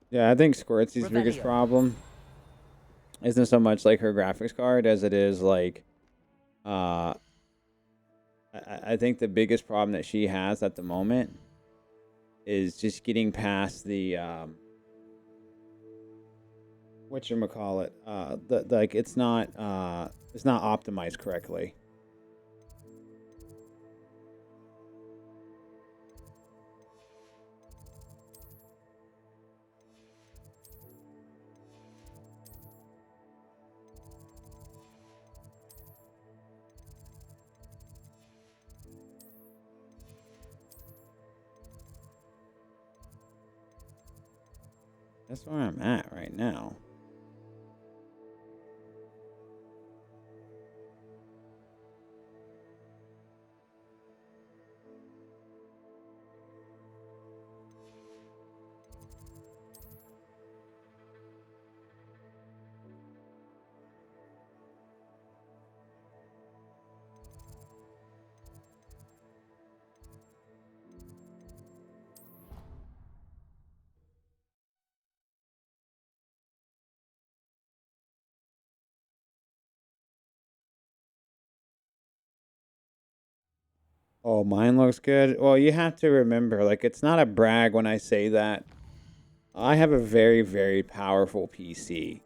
Yeah, I think Squirtsy's biggest problem isn't so much like her graphics card as it is like I think the biggest problem that she has at the moment is just getting past the whatchamacallit, like it's not optimized correctly. That's where I'm at right now. Oh, mine looks good. Well, you have to remember, like, it's not a brag when I say that. I have a very, very powerful PC.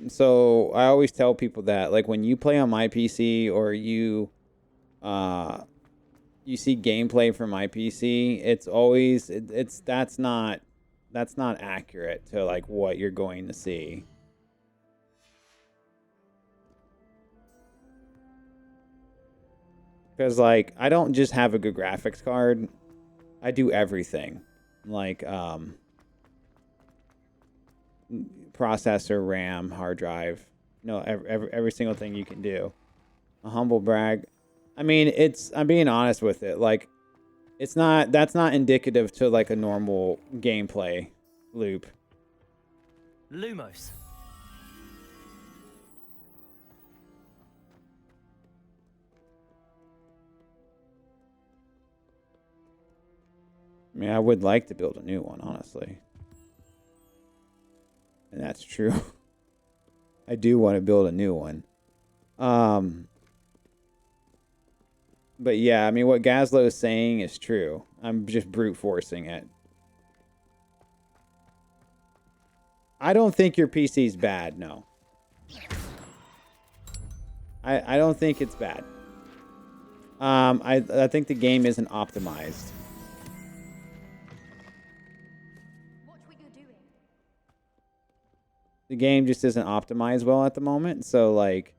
So I always tell people that, like, when you play on my PC or you see gameplay from my PC, it's always that's not accurate to like what you're going to see. Because, like, I don't just have a good graphics card. I do everything. Like, processor, RAM, hard drive. No, every single thing you can do. A humble brag. I mean, I'm being honest with it. Like, that's not indicative to, like, a normal gameplay loop. Lumos. I mean, I would like to build a new one, honestly. And that's true. I do want to build a new one. But yeah, I mean, what Gazlo is saying is true. I'm just brute forcing it. I don't think your PC's bad, no. I don't think it's bad. I think the game isn't optimized. The game just isn't optimized well at the moment, so like,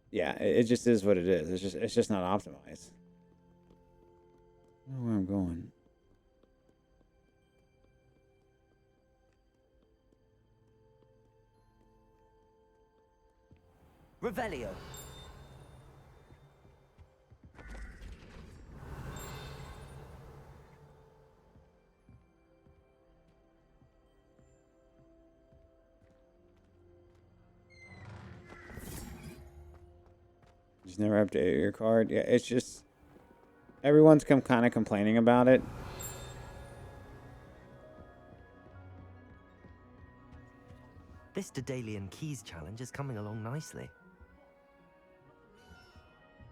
yeah, it just is what it is. It's just not optimized. I don't know where I'm going. Revelio. Just never updated your card. Yeah, it's just everyone's kind of complaining about it. This Daedalian Keys challenge is coming along nicely.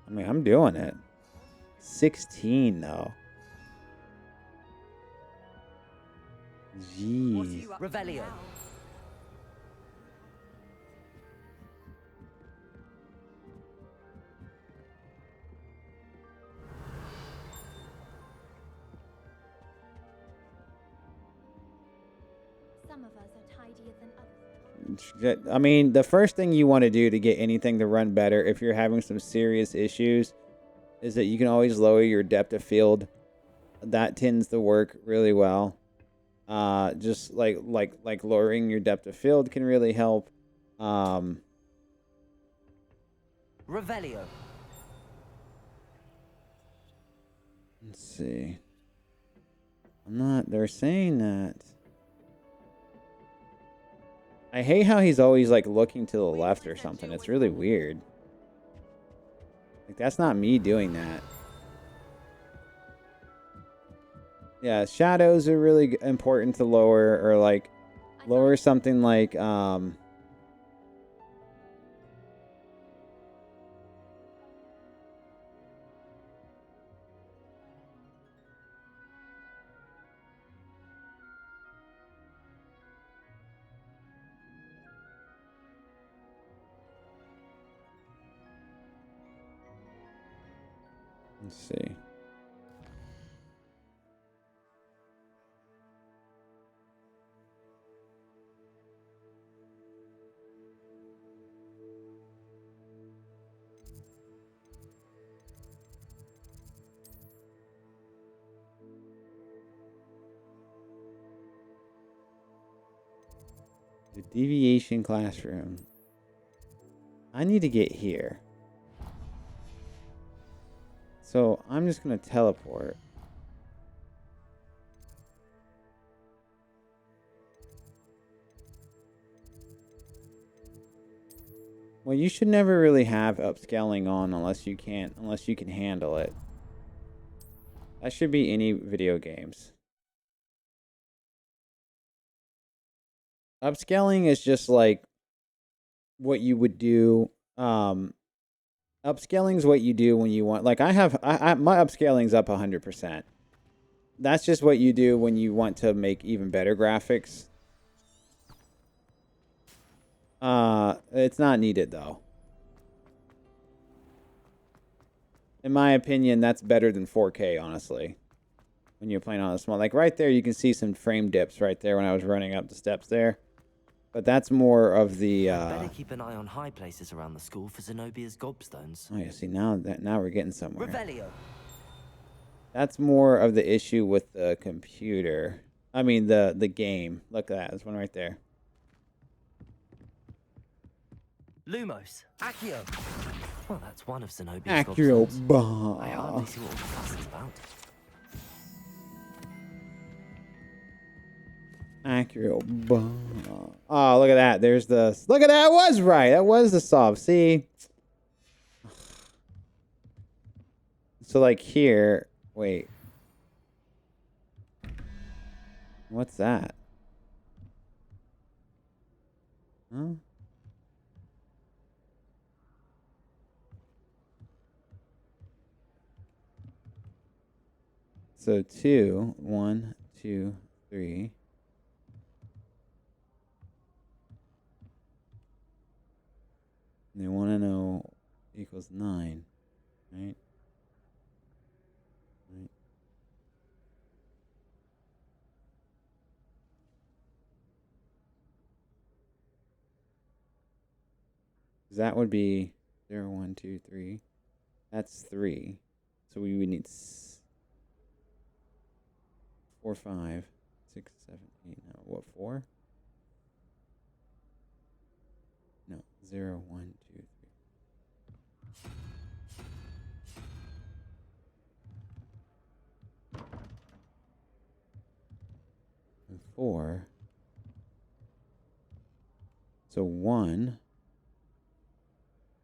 I mean, I'm doing it. 16 though. Jeez. Revelio. Some of us are tidier than others. I mean, the first thing you want to do to get anything to run better if you're having some serious issues is that you can always lower your depth of field. That tends to work really well. Just like lowering your depth of field can really help. Revelio. Let's see. They're saying that. I hate how he's always like looking to the left or something. It's really weird. Like, that's not me doing that. Yeah, shadows are really important to lower, or like lower something like let's see. The deviation classroom. I need to get here. So I'm just going to teleport. Well, you should never really have upscaling on unless you can handle it. That should be any video games. Upscaling is just like what you would do. Upscaling is what you do when you want. Like my upscaling's up 100%. That's just what you do when you want to make even better graphics. It's not needed though. In my opinion, that's better than 4K, honestly. When you're playing on a small, like right there, you can see some frame dips right there when I was running up the steps there. But that's more of the. Better keep an eye on high places around the school for Zenobia's gobstones. Oh yeah, see now we're getting somewhere. Revelio. That's more of the issue with the computer. I mean the game. Look at that. There's one right there. Lumos. Accio. Well, that's one of Zenobia's Accio gobstones. bomb. I hardly see what all the fuss is about. Accurate. Oh, look at that. There's the. Look at that. I was right. That was the soft. See? So, like here. Wait. What's that? Huh? So, 2, 1, 2, 3. And they want to know equals 9, right? Right. That would be 0, 1, 2, 3. That's 3. So we would need 4, 5, 6, 7, 8. No, what, 4? No, 0, 1, 2, 3. 4. So 1.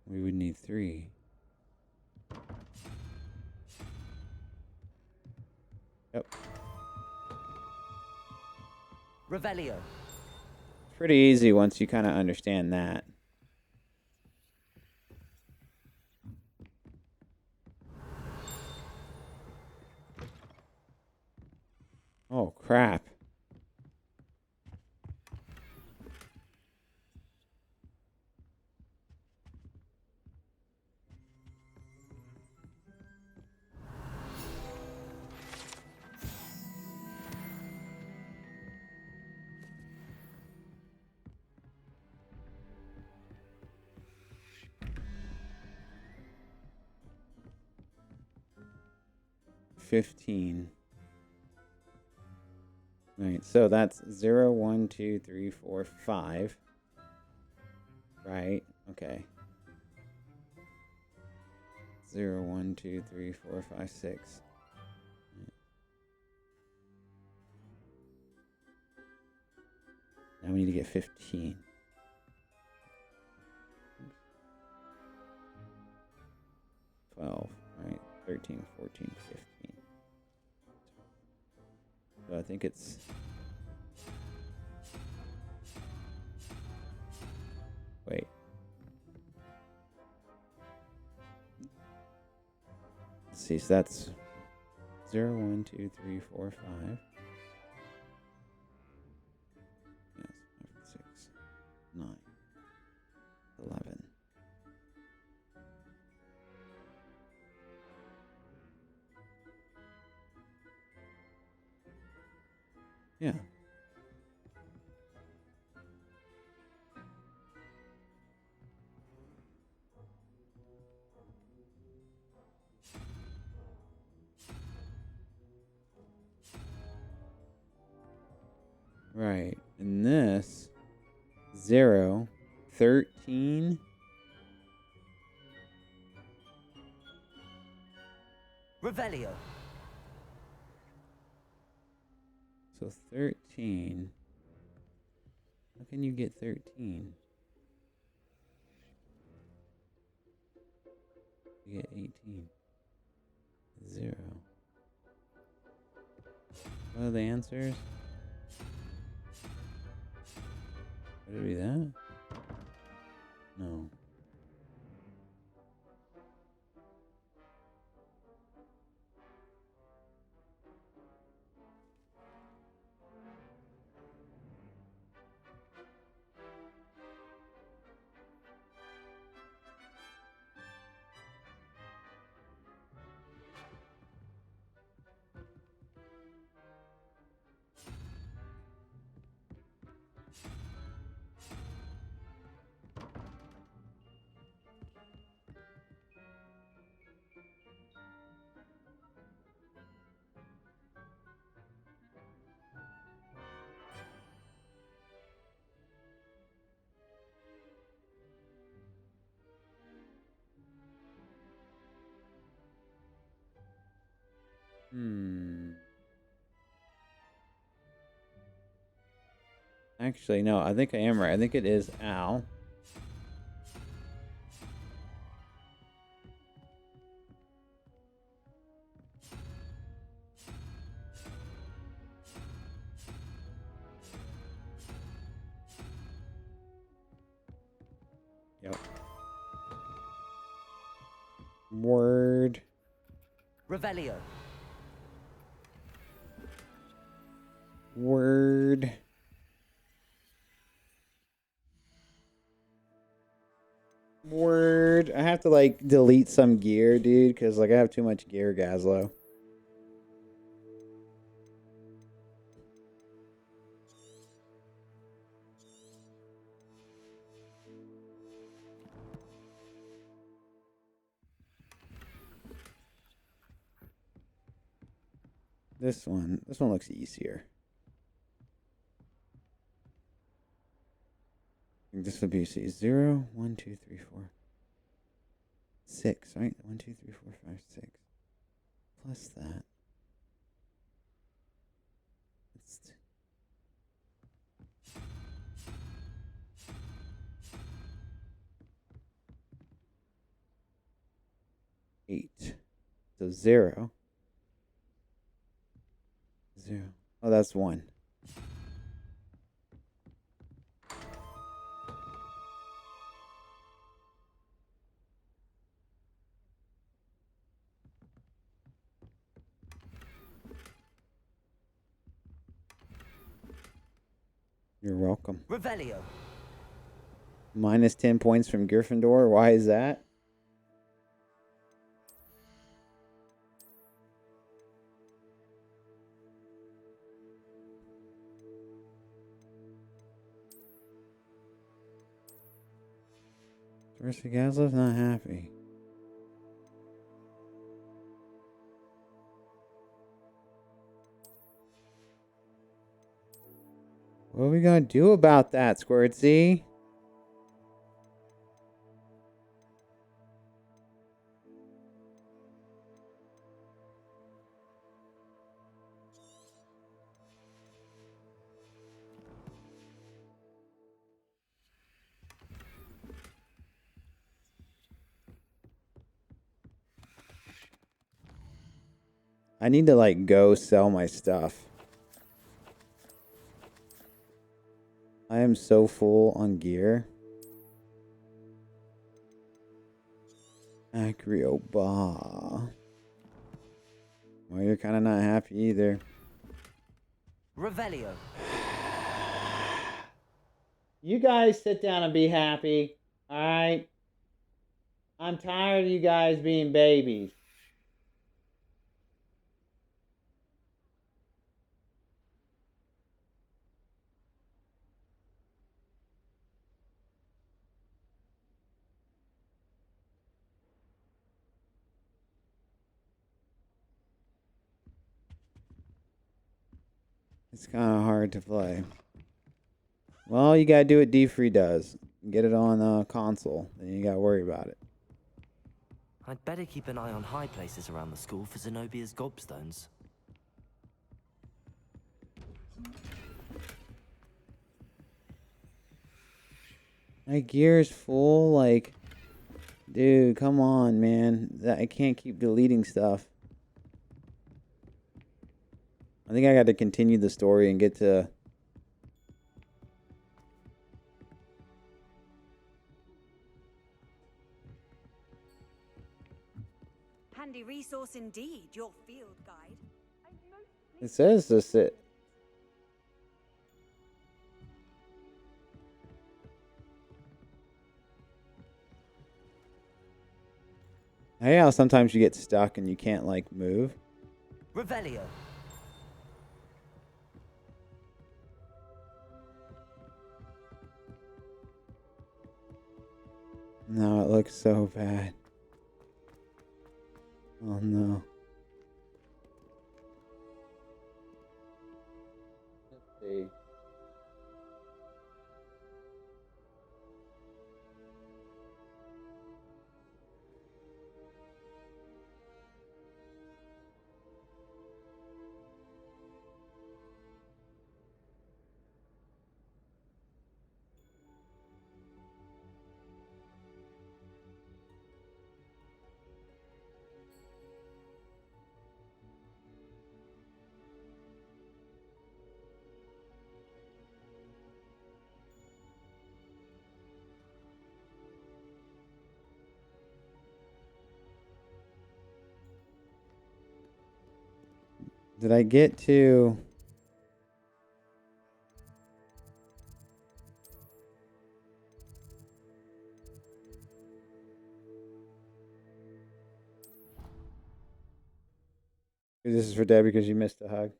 We would need 3. Yep. Revelio. Pretty easy once you kind of understand that. Oh, crap. $15. Right, so that's 0, 1, 2, 3, 4, 5. Right, okay. 0, 1, 2, 3, 4, 5, 6. Now we need to get 15. 12, right? 13, 14, 15. So I think it's... Wait. Let's see, so that's 0, 1, 2, 3, 4, 5. Yes, 5, 6, 9, 11. Yeah. Right. And this 0, 13. Revelio. So 13. How can you get 13? You get 18. 0. What are the answers? Would it be that? No. Actually, no, I think I am right. I think it is Al. Yep. Word. Revelio. Word. Word. I have to like delete some gear, dude, because like I have too much gear, Gazlo. This one looks easier. I think this would be 0, 1, 2, 3, 4, 6, right? 1, 2, 3, 4, 5, 6. Plus that. It's 8. So 0. 0. Oh, that's 1. You're welcome. Revelio. Minus 10 points from Gryffindor. Why is that? Percy Gazlo's not happy. What are we gonna do about that, Squirtsy? I need to like go sell my stuff. I am so full on gear. Acryoba. Well, you're kind of not happy either. Revelio. You guys sit down and be happy, alright? I'm tired of you guys being babies. It's kind of hard to play. Well, you gotta do what D-Free does. Get it on console. Then you gotta worry about it. I'd better keep an eye on high places around the school for Zenobia's gobstones. My gear's full. Like, dude, come on, man. I can't keep deleting stuff. I think I got to continue the story and get to... Handy resource indeed, your field guide. It says to sit. Hey, how sometimes you get stuck and you can't, like, move? Revelio. No, it looks so bad. Oh, no. Let's see. Did I get to... This is for Debbie because you missed a hug.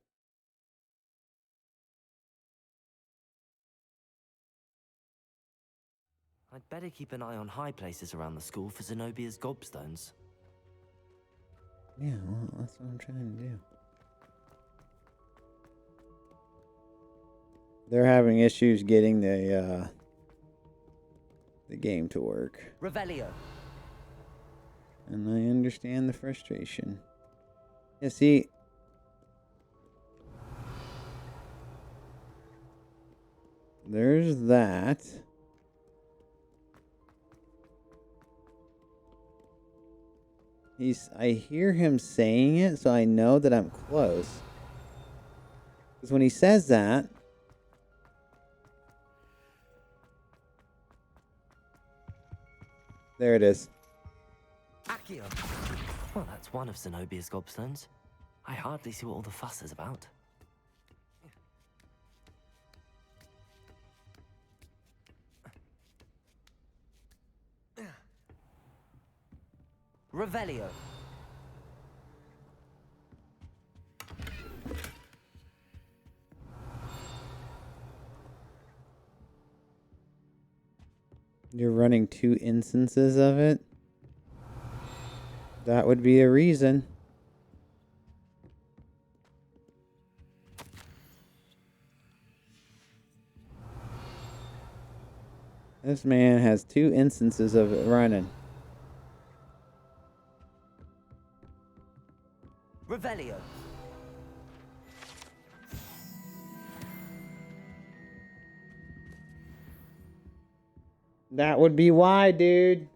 I'd better keep an eye on high places around the school for Zenobia's gobstones. Yeah, well, that's what I'm trying to do. They're having issues getting the game to work. Revelio. And I understand the frustration. Yeah, see... There's that. I hear him saying it, so I know that I'm close. Because when he says that, there it is. Accio. Well, that's one of Zenobia's gobstones. I hardly see what all the fuss is about. Revelio. You're running 2 instances of it? That would be a reason. This man has 2 instances of it running. Revelio. That would be why, dude.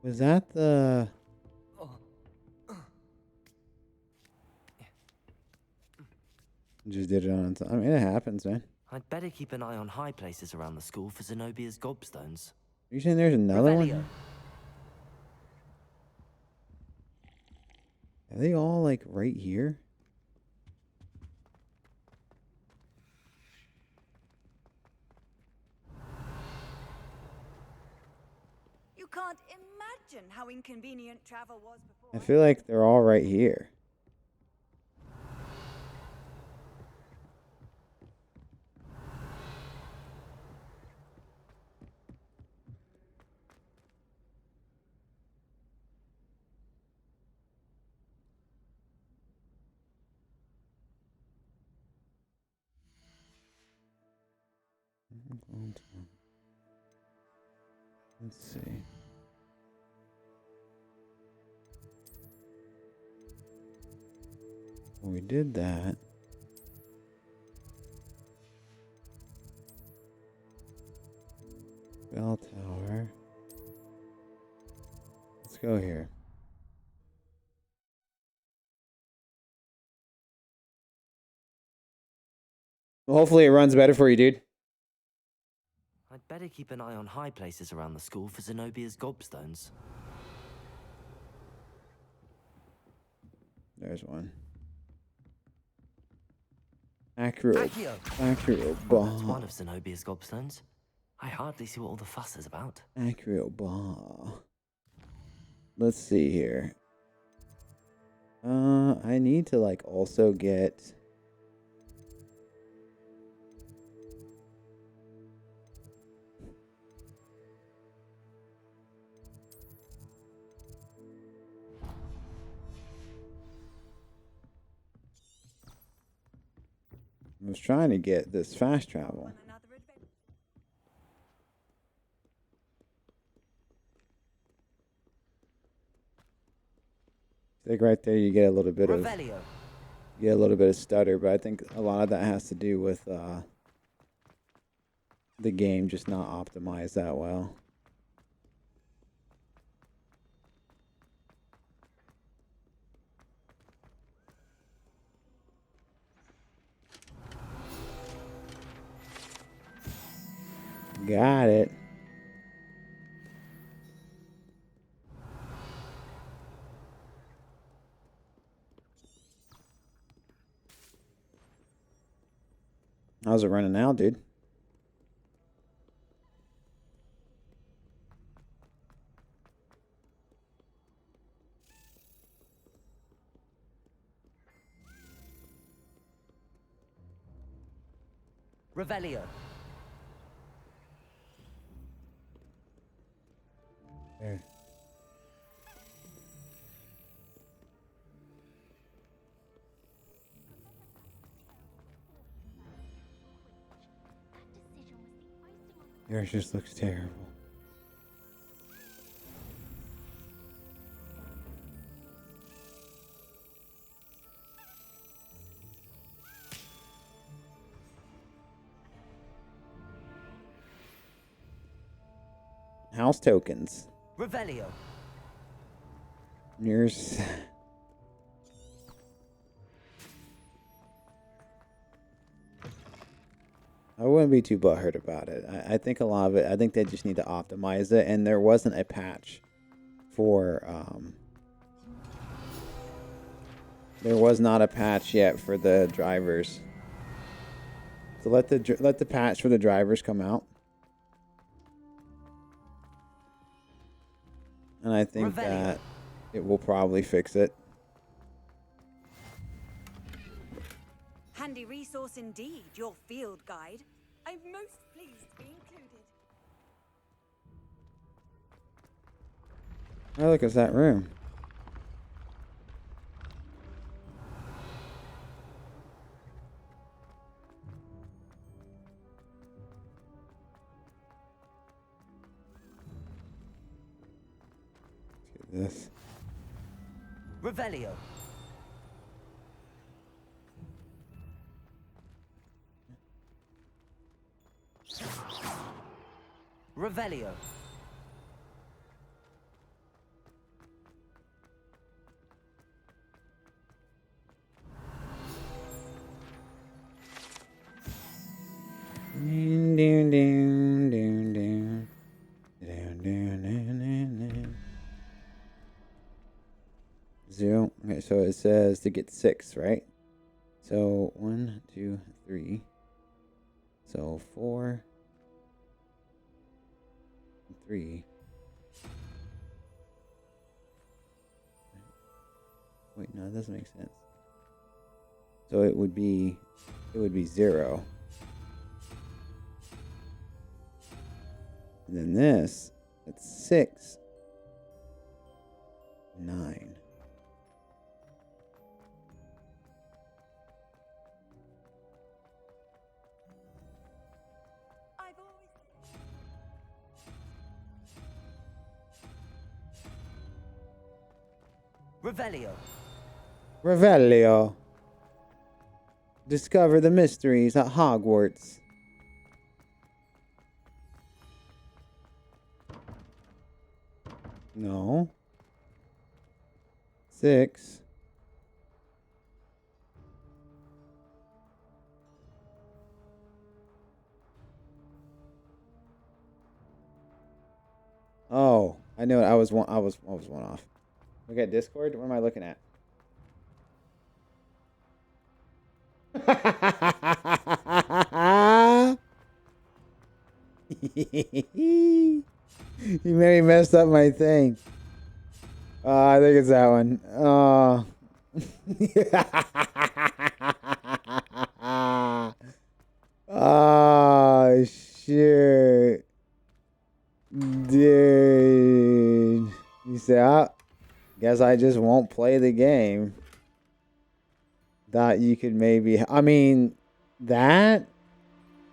Was that the... Just did it on its own. I mean, it happens, man. I'd better keep an eye on high places around the school for Zenobia's gobstones. Are you saying there's another Revelio. one? Are they all, like, right here? You can't imagine how inconvenient travel was before. I feel like they're all right here. Let's see. Well, we did that. Bell tower. Let's go here. Well, hopefully it runs better for you, dude. I'd better keep an eye on high places around the school for Zenobia's gobstones. There's one. Accurate. Accio. Accurate Well, that's one ball. of Zenobia's gobstones. I hardly see what all the fuss is about. Accurate ball. Let's see here. I need to like also get. I was trying to get this fast travel. I think right there you get a little bit of Revelio. you get a little bit of stutter, but I think a lot of that has to do with the game just not optimized that well. Got it. How's it running now, dude? Revelio. There. Yours just looks terrible. House tokens. Revelio. Yours. I wouldn't be too butthurt about it. I think a lot of it, I think they just need to optimize it. And there wasn't a patch for, there was not a patch yet for the drivers. So let the patch for the drivers come out. And I think that it will probably fix it. Handy resource indeed, your field guide. I'm most pleased to be included. Oh, look, it's that room. Let's get this. Revelio. Revelio. Down, down, down, down, down. Down, down, down, down, down. 0. Okay, so it says to get 6, right? So 1, 2, 3. So 4, 3. Wait, no, that doesn't make sense. So it would be 0. And then this, that's 6, 9. Revelio. Revelio. Discover the mysteries at Hogwarts. No. 6. Oh, I know it. I was one off. Look at Discord. What am I looking at? You maybe messed up my thing. I think it's that one. Oh, shit. Dude. You say, guess I just won't play the game. Thought you could maybe... I mean, that...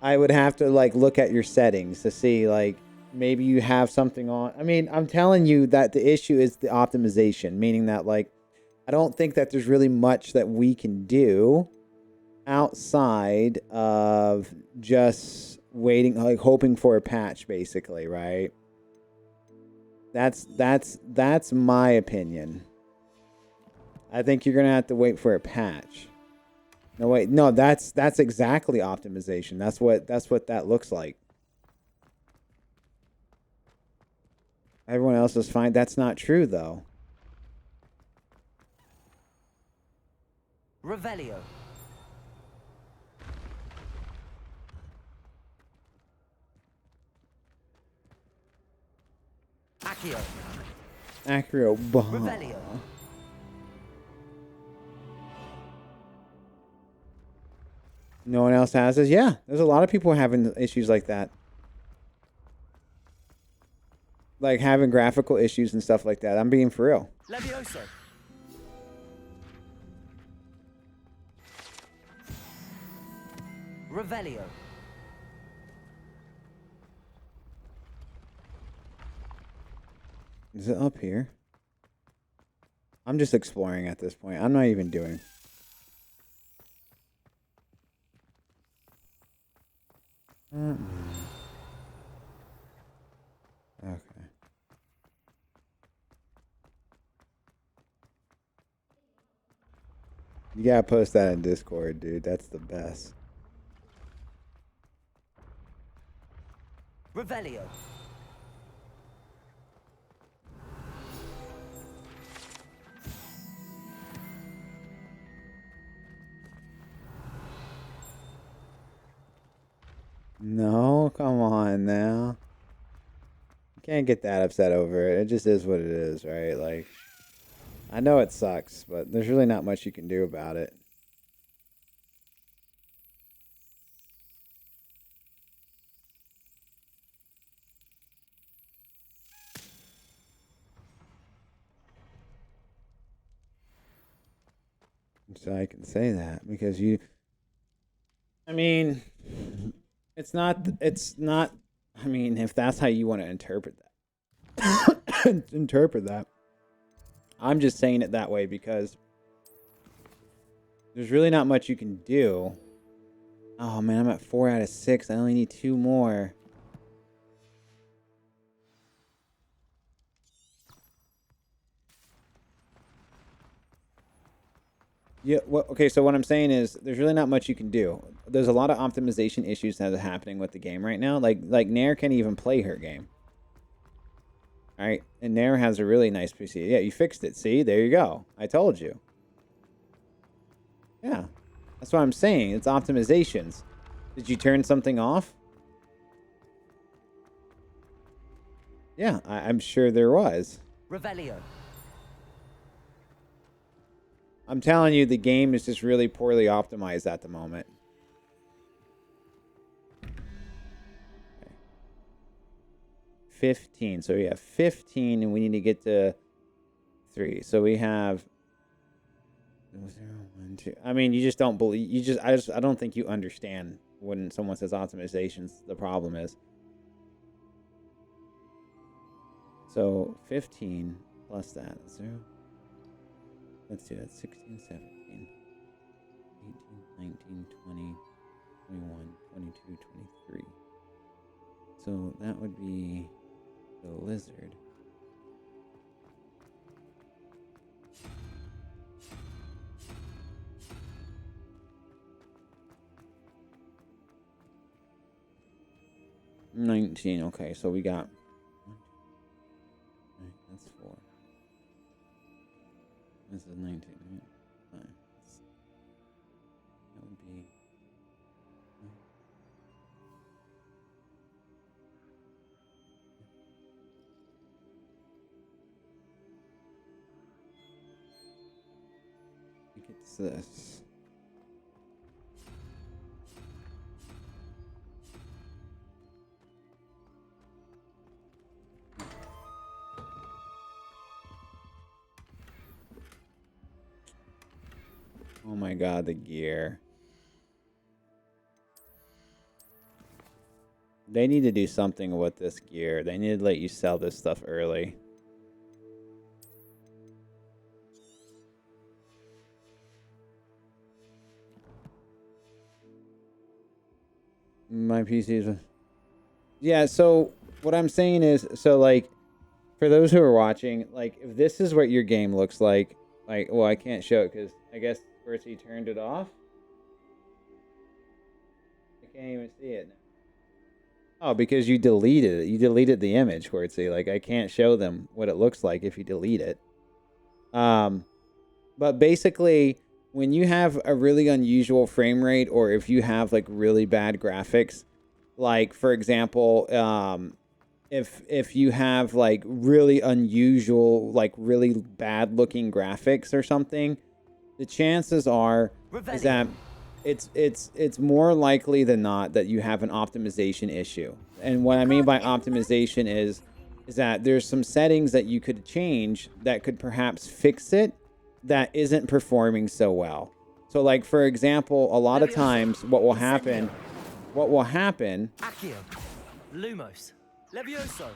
I would have to, like, look at your settings to see, like, maybe you have something on. I mean, I'm telling you that the issue is the optimization, meaning that, like, I don't think that there's really much that we can do outside of just waiting, like, hoping for a patch, basically, right? That's my opinion. I think you're gonna have to wait for a patch. No, wait, no, that's exactly optimization. That's what that looks like. Everyone else is fine. That's not true, though. Revelio. Accio. Accio bomb. Revelio. No one else has this? Yeah, there's a lot of people having issues like that. Like having graphical issues and stuff like that. I'm being for real. Levioso. Revelio. Is it up here? I'm just exploring at this point. I'm not even doing. Okay. You gotta post that in Discord, dude. That's the best. Revelio. No, come on now. You can't get that upset over it. It just is what it is, right? Like, I know it sucks, but there's really not much you can do about it. So I can say that because you, I mean, it's not, I mean, if that's how you want to interpret that, interpret that. I'm just saying it that way because there's really not much you can do. Oh man, I'm at 4 out of 6. I only need 2 more. Yeah, well, okay, so what I'm saying is there's really not much you can do. There's a lot of optimization issues that are happening with the game right now. Like Nair can't even play her game. All right, and Nair has a really nice PC. Yeah, you fixed it. See, there you go. I told you. Yeah, that's what I'm saying. It's optimizations. Did you turn something off? Yeah, I'm sure there was. Revelio. I'm telling you, the game is just really poorly optimized at the moment. Okay. 15. So we have 15, and we need to get to 3. So we have 0, 1, 2. I mean, you just don't believe. I don't think you understand when someone says optimizations. The problem is. So 15 plus that 0. Let's do that. 16, 17, 18, 19, 20, 21, 22, 23. So that would be the lizard. $19. Okay, so we got 1, 2, right, that's 4. This is 19, right? Fine. That would be... I think it's this. Oh my god, the gear. They need to do something with this gear. They need to let you sell this stuff early. My PC's... Yeah, so what I'm saying is, so like, for those who are watching, like, if this is what your game looks like, well, I can't show it because I guess first he turned it off. I can't even see it now. Oh, because you deleted it. You deleted the image, Quartzy. Like, I can't show them what it looks like if you delete it. But basically, when you have a really unusual frame rate, or if you have like really bad graphics, like for example, if you have like really unusual, like really bad looking graphics or something, the chances are is that it's more likely than not that you have an optimization issue. And what I mean by optimization is that there's some settings that you could change that could perhaps fix it that isn't performing so well. So like for example, a lot of times what will happen Accio. Lumos. Levioso.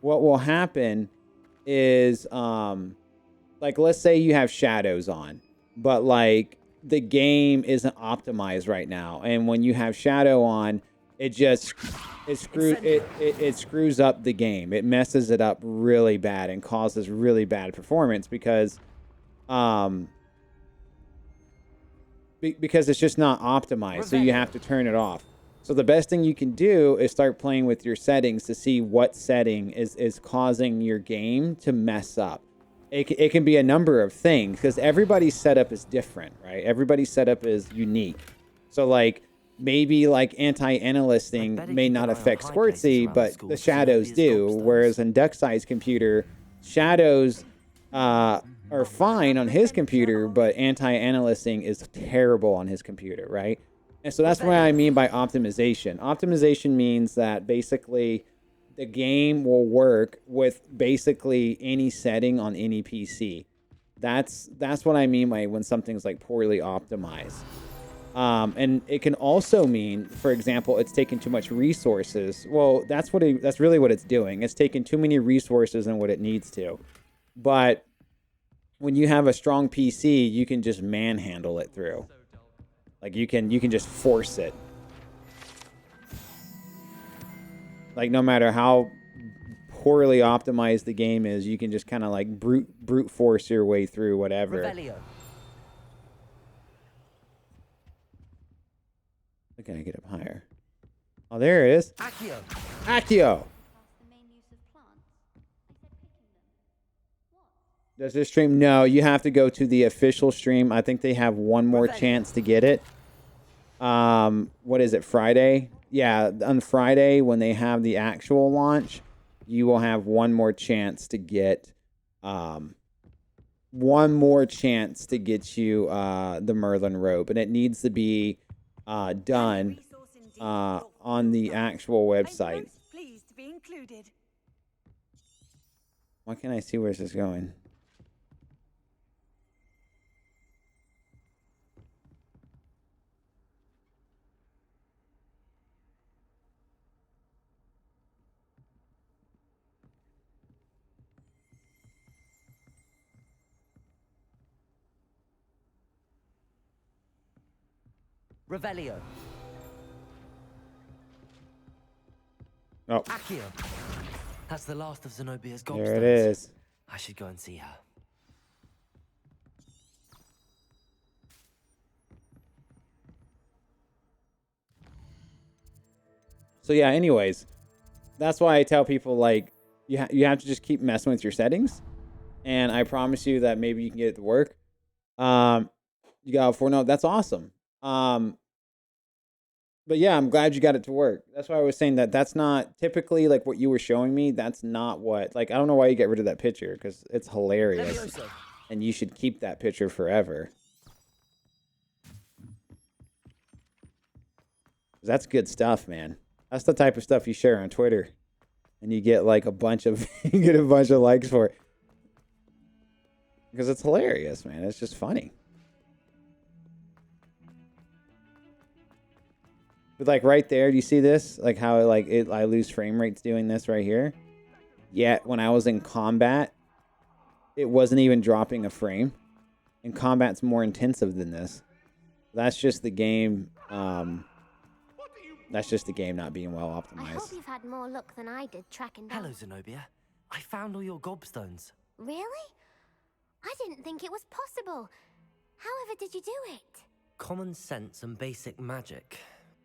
What will happen is like let's say you have shadows on, but like the game isn't optimized right now, and when you have shadow on, it screws up the game. It messes it up really bad and causes really bad performance because because it's just not optimized. So you have to turn it off. So the best thing you can do is start playing with your settings to see what setting is causing your game to mess up. It can be a number of things because everybody's setup is different, right? Everybody's setup is unique. So like maybe like anti-analysting may not affect Squirtsy, but the shadows do. Whereas in Ducksai's computer, shadows are fine on his computer, but anti-analysting is terrible on his computer, right? And so that's what I mean by optimization. Optimization means that basically the game will work with basically any setting on any PC. That's what I mean by when something's like poorly optimized. And it can also mean, for example, it's taking too much resources. Well, that's really what it's doing. It's taking too many resources than what it needs to. But when you have a strong PC, you can just manhandle it through. Like you can just force it. Like no matter how poorly optimized the game is, you can just kind of like brute force your way through whatever. Revelio. Look, can I get up higher? Oh, there it is. Accio. Accio. Does this stream? No, you have to go to the official stream. I think they have one more chance to get it. What is it, Friday? Yeah, on Friday when they have the actual launch, you will have one more chance to get you the Merlin robe, and it needs to be done on the actual website. Why can't I see where this is going? Revelio. Oh. Accio. That's the last of Zenobia's gobstones. There it is. I should go and see her. So yeah, anyways, that's why I tell people like you have to just keep messing with your settings, and I promise you that maybe you can get it to work. You got 4 note. That's awesome. But yeah, I'm glad you got it to work. That's why I was saying that that's not typically like what you were showing me. That's not what, like, I don't know why you get rid of that picture because it's hilarious and you should keep that picture forever. That's good stuff, man. That's the type of stuff you share on Twitter and you get like a bunch of, you get a bunch of likes for it because it's hilarious, man. It's just funny. But like right there, do you see this? Like how I lose frame rates doing this right here. Yet when I was in combat, it wasn't even dropping a frame. And combat's more intensive than this. That's just the game. That's just the game not being well optimized. I hope you've had more luck than I did tracking down. Hello, Zenobia. I found all your gobstones. Really? I didn't think it was possible. However did you do it? Common sense and basic magic.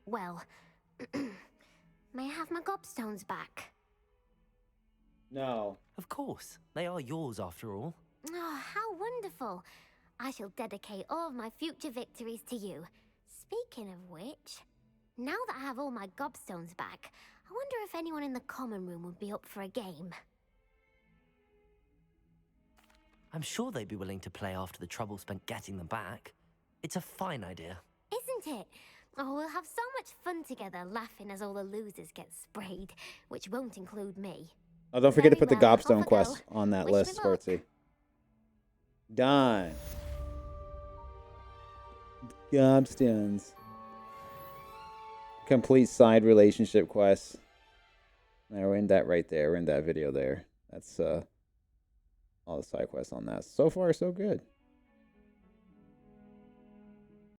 Well, may I have my gobstones back? No. Of course. They are yours after all. Oh, how wonderful. I shall dedicate all of my future victories to you. Speaking of which, now that I have all my gobstones back, I wonder if anyone in the common room would be up for a game. I'm sure they'd be willing to play after the trouble spent getting them back. It's a fine idea. Isn't it? Oh, we'll have so much fun together laughing as all the losers get sprayed, which won't include me. Oh, don't forget to put the Very well, gobstone off I quest go. on that Wish list, me luck. Squirtsy. Done. Gobstones. Complete side relationship quests. Now we're in that right there. We're in that video there. That's all the side quests on that. So far, so good.